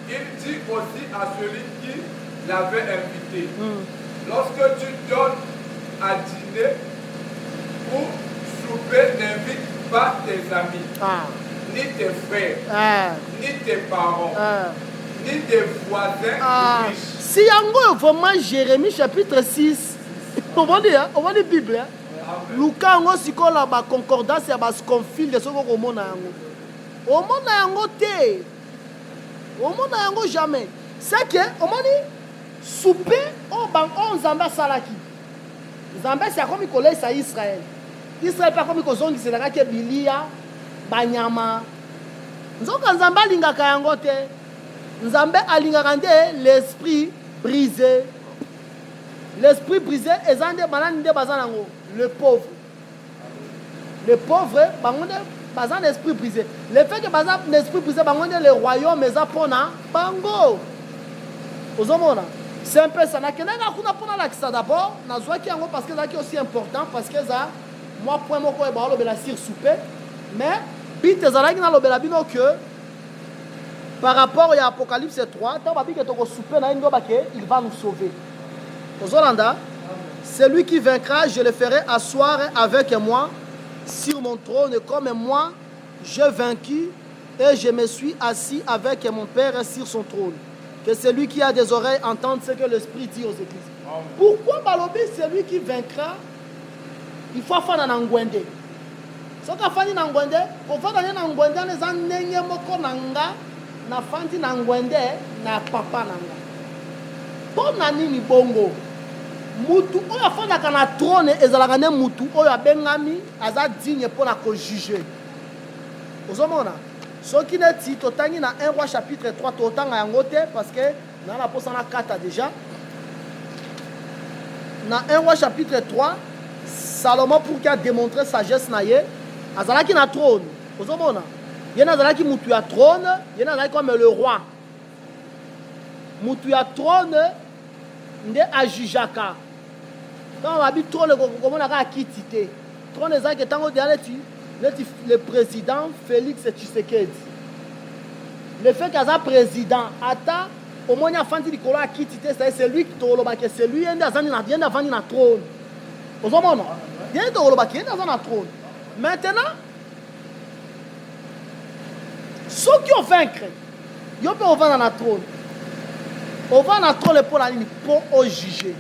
Il dit aussi à celui qui l'avait invité, lorsque tu donnes à dîner ou souper, n'invite pas tes amis, ni tes frères, ni tes parents, ni tes voisins riches. Si yango vraiment Jérémie chapitre 6, on va dire Bible. Luka yango sikola ba concordance ya ba confil de soko komona yango. Omona yango te. Omona yango jamais. C'est que omoni souper on Nzambe salaki. Nzambe c'est comme kolé sa Israël. Israël pas comme kozongi c'est la ke bilia banyama. Nzoka Nzambe alingaka yango te. Nzambe alingaka nde l'esprit brisé. L'esprit brisé ezande banani nde bazanango. Le pauvre. Le pauvre, bazan l'esprit brisé. Le fait que bazan l'esprit brisé, le royaume, mais apona, bango. Ozomona. C'est un peu ça. Na kenanga kuna pona la kisa d'abord. Na zwa ki yango parce que ça qui est aussi important parce que ça, moi point moko e ba lobela sir souper. Mais bite ezalaki na lobela bino que par rapport à Apocalypse 3, tant babi que toko souper na ndo bake, il va nous sauver. Ozolanda. Celui qui vaincra, je le ferai asseoir avec moi sur mon trône, comme moi, j'ai vaincu et je me suis assis avec mon Père sur son trône. Que celui qui a des oreilles entende ce que l'Esprit dit aux églises. Amen. Pourquoi Balobi, celui qui vaincra, il faut faire un angwende. Ce qu'il faut faire un angwende, pour faire un angwende, les anenye moko nanga, na fandi nangwende, na papa nanga. Pour nani ni bongo. Mutu oyo afandaka na trône ezalaka ne mutu oyo abengami aza digne mpona kojuge. Ozomona soki neti totangi na 1 roi chapitre 3 totanga yango te parce que na posa na kata déjà. Na 1 roi chapitre 3 Salomon pour qu'il a démontré sagesse na ye azalaki na trône. Ozomona ye nazalaki mutu ya trône ye nazalaki comme le roi. Mutu ya trône nde ajujaka. Quand on habite trop le comment on a quitté. Trop les gens qui tango le président Félix Tshisekedi. Le fait qu'il y a président ata au moins il y a fandi di kola quitté c'est lui qui tolo ba que c'est lui ende azani na vient d'avant na trône. Ozomona. Vient tolo ba qui dans na trône. Maintenant ceux qui ont vaincu ils peuvent vendre na trône. On va na trône pour la ligne pour au juger.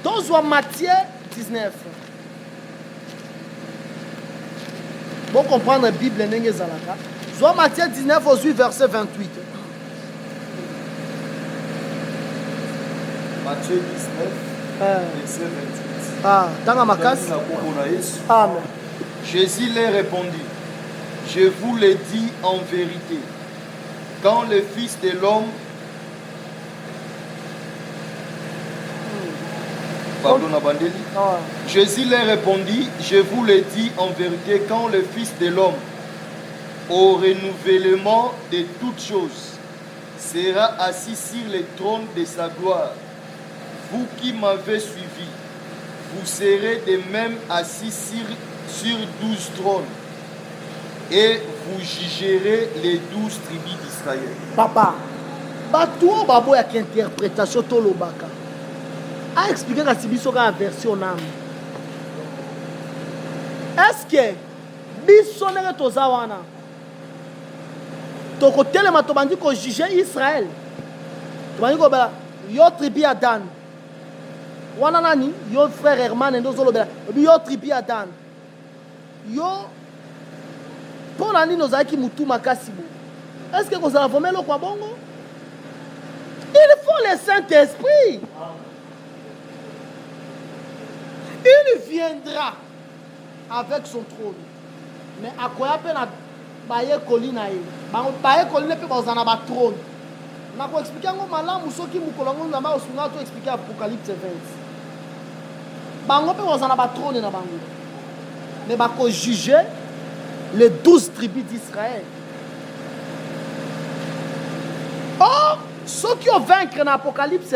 Dans Matthieu 19. Pour comprendre la Bible, Matthieu 19, verset 28. Matthieu 19, verset 28. Ah, dans ma casse. Amen. Jésus leur répondit, je vous le dis en vérité, quand le Fils de l'homme Jésus leur répondit, je vous le dis en vérité, quand le Fils de l'homme, au renouvellement de toutes choses, sera assis sur le trône de sa gloire. Vous qui m'avez suivi, vous serez de même assis sur 12 trônes et vous jugerez les 12 tribus d'Israël. Papa, batuo babo ya interprétation to lobaka. A expliquer la sibiso ka version nam. Est-ce que biso nere toza wana? Toko telema to bandi ko juger Israël. To bandi ko bela yo tribu ya Dan. Wana nani yo frère Herman ndo zolo bela. Yo tribu ya Dan. Yo pour nani nozaki mutu makasi bo. Est-ce que vous allez vomir le quoi bongo? Il faut le Saint-Esprit. Il viendra avec son trône. Mais à quoi appelle la baye colline? Baye colline peut pas en avoir trône. Je vais expliquer comment malam ou ceux qui nous colons dans ma osuna to expliquer Apocalypse 20. Bango peut en avoir trône na bango. Mais ba ko juger les 12 tribus d'Israël. Or, ceux qui ont vaincu dans l'Apocalypse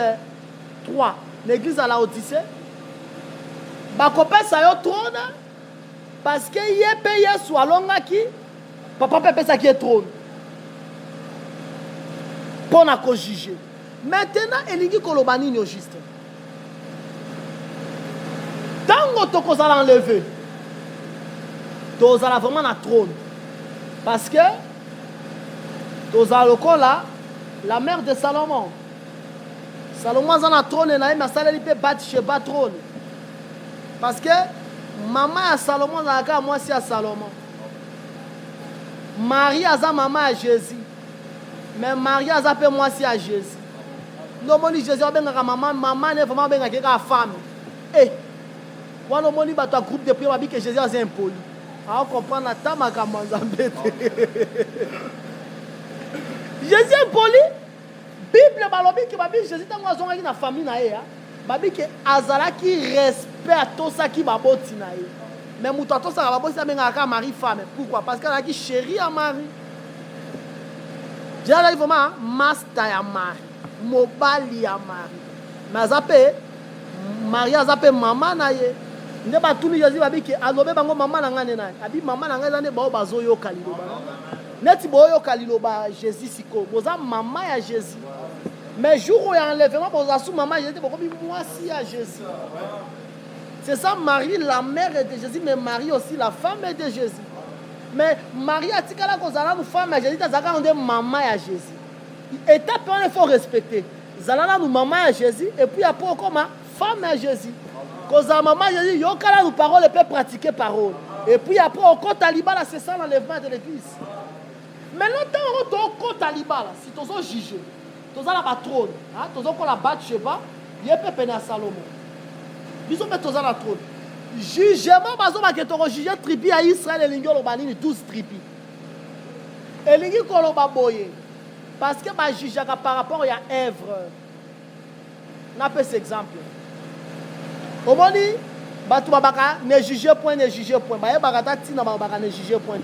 3, l'église à la Odyssée, bakopé ça yo trône parce que yé payé soit longa qui papa pépé ça qui est trône. Pour na ko juger. Maintenant, elingi kolobani no juste. Tango to ko za enlever. To za vraiment na trône. Parce que to za lokola la mère de Salomon. Salomon a un trône et il a battu chez trône. Parce que maman à Salomon a moi aussi à Salomon. Marie a sa maman à Jésus. Mais Marie a sa moi aussi à Jésus. Non, mon Jésus a bien maman, maman est vraiment bien une femme. Et quand on dit un groupe de prière que Jésus a impoli. On comprend la tama comme Jésus est poli. Bible balobi ki babi Jésus tango azonga ki na famille na ye babi ke azala ki respect to ça qui baboti na ye mais muto to ça baboti ça benga ka mari femme. Pourquoi? Parce qu'elle a qui chérie à Marie. Déjà là il vraiment master ya Marie, mobali ya Marie. Mais azape Marie azape maman na ye. Ne ba tuni Jésus babi ke alobe bango maman na ngane na. Abi maman na ngane ba bazo yo kalilo ba. Neti boyo kaliloba Jésus siko boza maman ya Jésus. Mais jour où il y a enlèvement boza sous maman Jésus beaucoup moi si à Jésus. C'est ça Marie la mère de Jésus mais Marie aussi la femme de Jésus. Mais Marie a tikala kozala nous femme ya Jésus tazaka onde maman ya Jésus. Étape il faut respecter. Zalala nous maman ya Jésus et puis après comme femme ya Jésus. Kozala maman Jésus yo kala nous parole peut pratiquer parole. Et puis après au compte taliban là c'est ça l'enlèvement de l'église. Maintenant, tant qu'on compte à l'Iba, si tu as jugé, tu as la trône, tu as la batte chez bas, il y a peu à Salomon. Ils ont mis la trône. Jugement, tu as jugé tribu à Israël et l'Ingo Lobanini, 12 tribus. Et l'Ingo Kolobaboye, parce que tu juge par rapport à Ève. On a fait cet exemple. Au moment où ne jugez point, ne jugez point. Ne jugez point.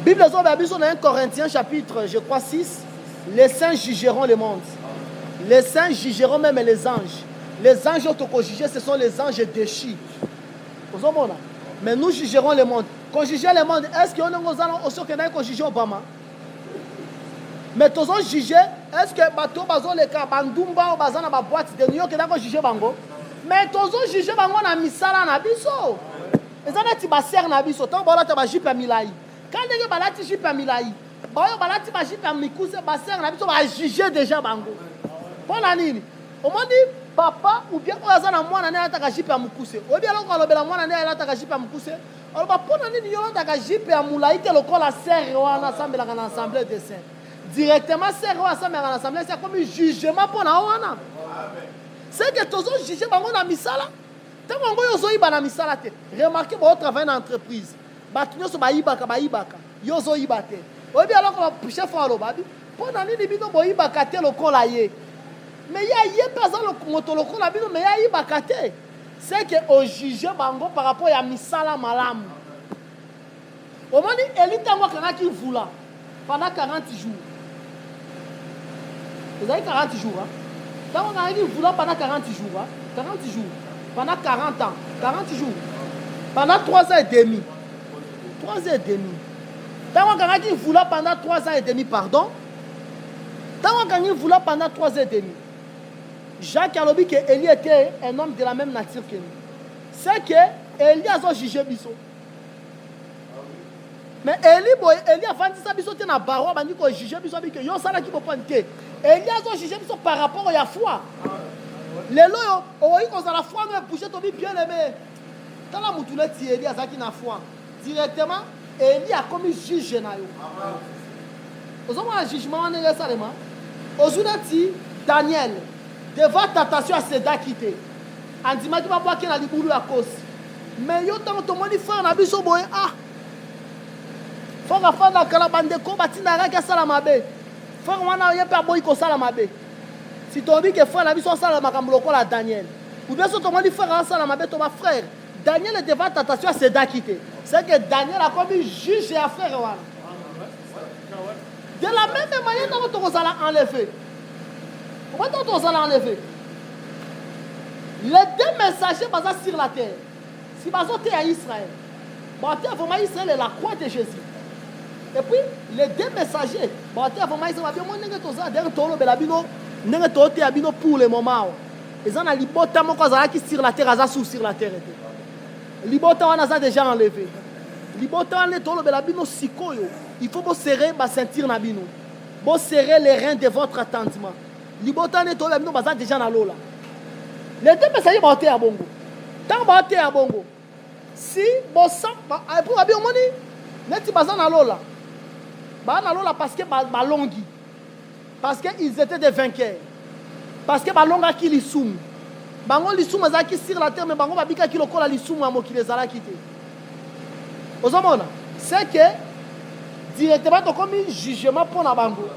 Bible dans 1 Corinthiens chapitre, je crois 6, les saints jugeront le monde. Les saints jugeront même les anges. Les anges qu'on juger, ce sont les anges déchus. Mais nous jugerons le monde. Quand juger le monde, est-ce qu'on est aussi qu'on juge Obama? Mais tous on juger, est-ce que bateau bazo le cas bandumba ou bazana ba boîte de New York qu'on juger bango? Mais tous on juger bango na misala na biso. Ezana ti ba ser na biso, tant ba la ta ba jipe milai. Quand les balati jipe milai, ba yo balati ba jipe mikuse ba ser na biso ba juger déjà bango. Pour la nini? Au moins dit papa ou bien ozana mwana na ta ka jipe mukuse. Ou bien loko alobela mwana na ta ka jipe mukuse. Alors ba pour la nini yo ta ka jipe mulai te lokola ser wana ensemble la ensemble de saints. Directement ser wana ensemble la ensemble c'est comme jugement pour na wana. C'est que tous on juger bango na misala. Tant bango yo zo iba na misala te. Remarquez bon travail dans entreprise. Batunyo so ba ibaka yo zo ibate. Ou bien alors ko chef alo babi. Pour na nini bino bo ibaka te lokola ye. Mais il y a pas le motoloko la bino mais il y a te. C'est que au juger bango par rapport à misala malam. Au moment où Eli tango kana ki vula pendant 40 jours. Vous avez 40 jours. Hein? Quand on a dit vouloir pendant 40 jours, hein? 40 jours, pendant 40 ans, 40 jours, pendant 3 ans et demi. 3 ans et demi. Quand on a dit vouloir pendant 3 ans et demi, pardon. Quand on a dit vouloir pendant 3 ans et demi. Jacques a dit que Élie était un homme de la même nature que nous. C'est que Élie a jugé Bisso. Mais Élie avant de ça, Bisso était dans la barre, il a dit que jugé Bisso, il a dit que yo sala qui peut pas entrer. Élie a jugé Bisso par rapport à la foi. Les lois, on a la foi, on a bougé, on a bien aimé. Quand la moutoulette, Élie a qui na foi. Directement, Élie a commis juge. Vous avez un jugement en Jérusalem. Aujourd'hui, Daniel, devant tentation à Séda quitter. En disant qu'il va voir qu'il a dit boulot à cause. Mais yo tant que tout le monde fait un abus au boy. Ah! Faut que faire la calabande de combat, tu n'as rien salamabe. Faut que on a pas boy ko salamabe. Si tu dis que faire la vie sur salamabe la Daniel. Ou bien si tu me dis faire un salamabe ton frère. Daniel est devant tentation à Séda quitter. C'est que Daniel a commis juge et affaire. De la même manière, on va enlever. Comment on va enlever? Les 2 messagers basés sur la terre. Si vous êtes à Israël, vraiment Israël est la croix de Jésus. Et puis, les 2 messagers, vraiment Israël, pour le moment. Ils ont libota qui sur la terre, sur la terre. Libota, on a déjà enlevé. Libota, on est il faut serrer ma ceinture na bino. Bon serrer les reins de votre attendement. Libota, on est déjà dans l'eau là. Les 2 messagers vont à Bongo. Tant que à Bongo. Si bon sang, pour abîmer moni, net bazan na lola. Ba na lola parce que balongi. Parce que ils étaient des vainqueurs. Parce que balonga qui li soum. Bango li soum azaki sur la terre mais bango babika ki lokola li soum amo ki les ala quitté. Ozomona, c'est que directement to comme jugement pour na bango.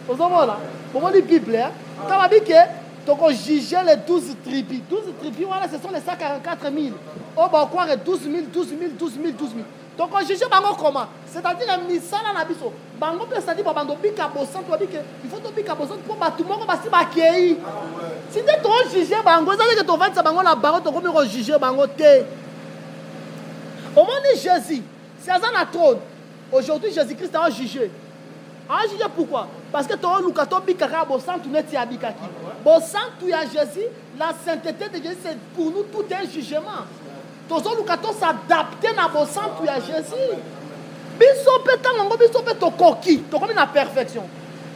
Ozomona, pour la Bible hein. Quand on dit que donc on jugeait les 12 tribus. 12 tribus, voilà, ce sont les 144 000. On va croire 12 000. Donc on jugeait Bango comment? C'est-à-dire que Misala Nabiso. Bango peut se dire Bango Bika Bossan, il faut que Bika Bossan pour tout le monde va se accueillir. Si tu juges Bango, ça veut dire que tu vas te Bango la barre, tu vas juger Bango. Au moment de Jésus, c'est à la trône. Aujourd'hui, Jésus-Christ a jugé. A jugé pourquoi? Parce que tu as Lukato Bikara Bossan, tu n'es pas Bikaki. Bossan, tu as Jésus, la sainteté de Jésus, c'est pour nous tout un jugement. Tozo Lukato s'adapter à Bossan, tu as Jésus. Biso petango, biso peto koki, to comme la perfection.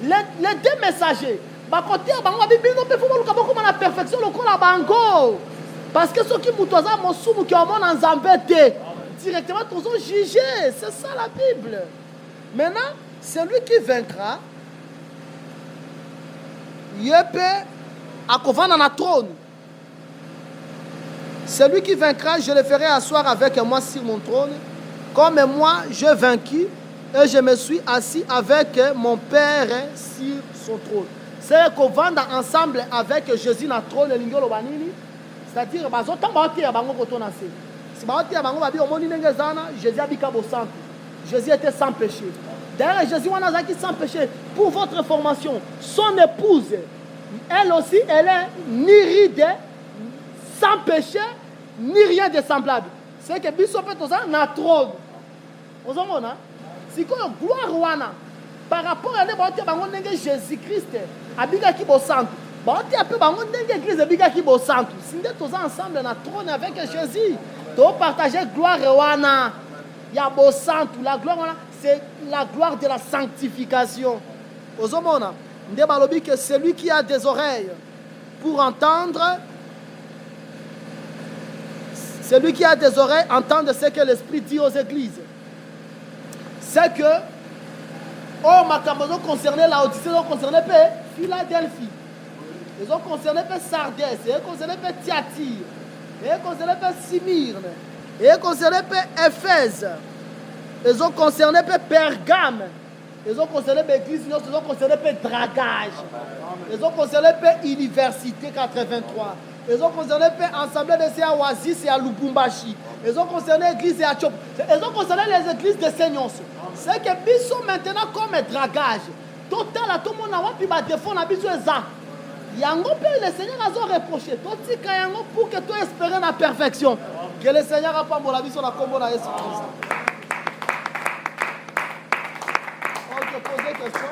Les 2 messagers, ba côté bango bibino pe faut Lukato comme la perfection le ko la bango. Parce que ceux qui mutoza mosumu qui ont en zambete, directement tozo juger, c'est ça la Bible. Maintenant, celui qui vaincra, il peut accompagner dans la trône. Celui qui vaincra, je le ferai asseoir avec moi sur mon trône, comme moi j'ai vaincu et je me suis assis avec mon Père sur son trône. C'est qu'on va ensemble avec Jésus dans le trône, c'est-à-dire Jésus a Jésus était sans péché. D'ailleurs, Jésus qui sans péché. Pour votre information, son épouse, elle aussi, elle est ni ride, sans péché, ni rien de semblable. C'est que Bishop est dans le trône. Vous savez, c'est quoi la gloire par rapport à Jésus-Christ, Abiga qui bossante. Bon, tu as peu l'église Abiga qui bossante. Si nous sommes ensemble dans le trône avec Jésus, tu partager gloire Rwana. Il y a bossante, la gloire c'est la gloire de la sanctification. Aux hommes, que celui qui a des oreilles pour entendre, celui qui a des oreilles entendre ce que l'Esprit dit aux églises. C'est que, oh, ma camarade concernait Laodicée, ils ont concerné Philadelphie, ils ont concerné Sardès, ils ont concerné Thyatire, ils ont concerné Smyrne, ils ont concerné Éphèse. Ils ont concerné Pergame. Ils ont concerné l'église, ils ont concerné Dragage. Ils ont concerné Université 83. Ils ont concerné l'Assemblée de Oasis et à Lubumbashi. Ils ont concerné l'église à Tchop. Ils ont concerné les églises de Seigneur. C'est que Bissot maintenant comme Dragage. totala tomona wapi badefo na biso eza yango mpe le Seigneur azo reproché totika yango pour que tu espérer la perfection que le Seigneur apambola biso na kombo na Yesu Christ. Ok, posez question.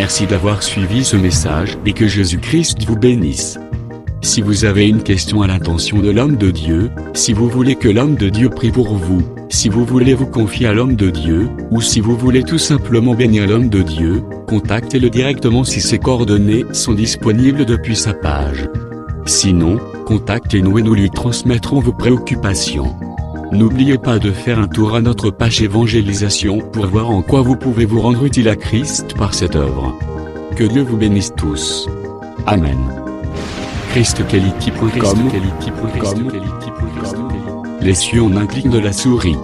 Merci d'avoir suivi ce message et que Jésus-Christ vous bénisse. Si vous avez une question à l'intention de l'homme de Dieu, si vous voulez que l'homme de Dieu prie pour vous, si vous voulez vous confier à l'homme de Dieu, ou si vous voulez tout simplement bénir l'homme de Dieu, contactez-le directement si ses coordonnées sont disponibles depuis sa page. Sinon, contactez-nous et nous lui transmettrons vos préoccupations. N'oubliez pas de faire un tour à notre page évangélisation pour voir en quoi vous pouvez vous rendre utile à Christ par cette œuvre. Que Dieu vous bénisse tous. Amen. ChristQuality.com. Les cieux en un clic de la souris.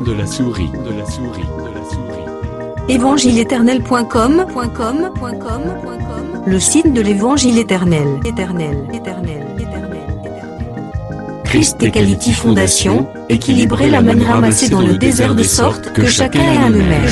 Évangile-éternel.com, le site de l'évangile éternel. Christ Equality Fondation, équilibrer la manne ramassée dans le désert de sorte que chacun ait un eumère.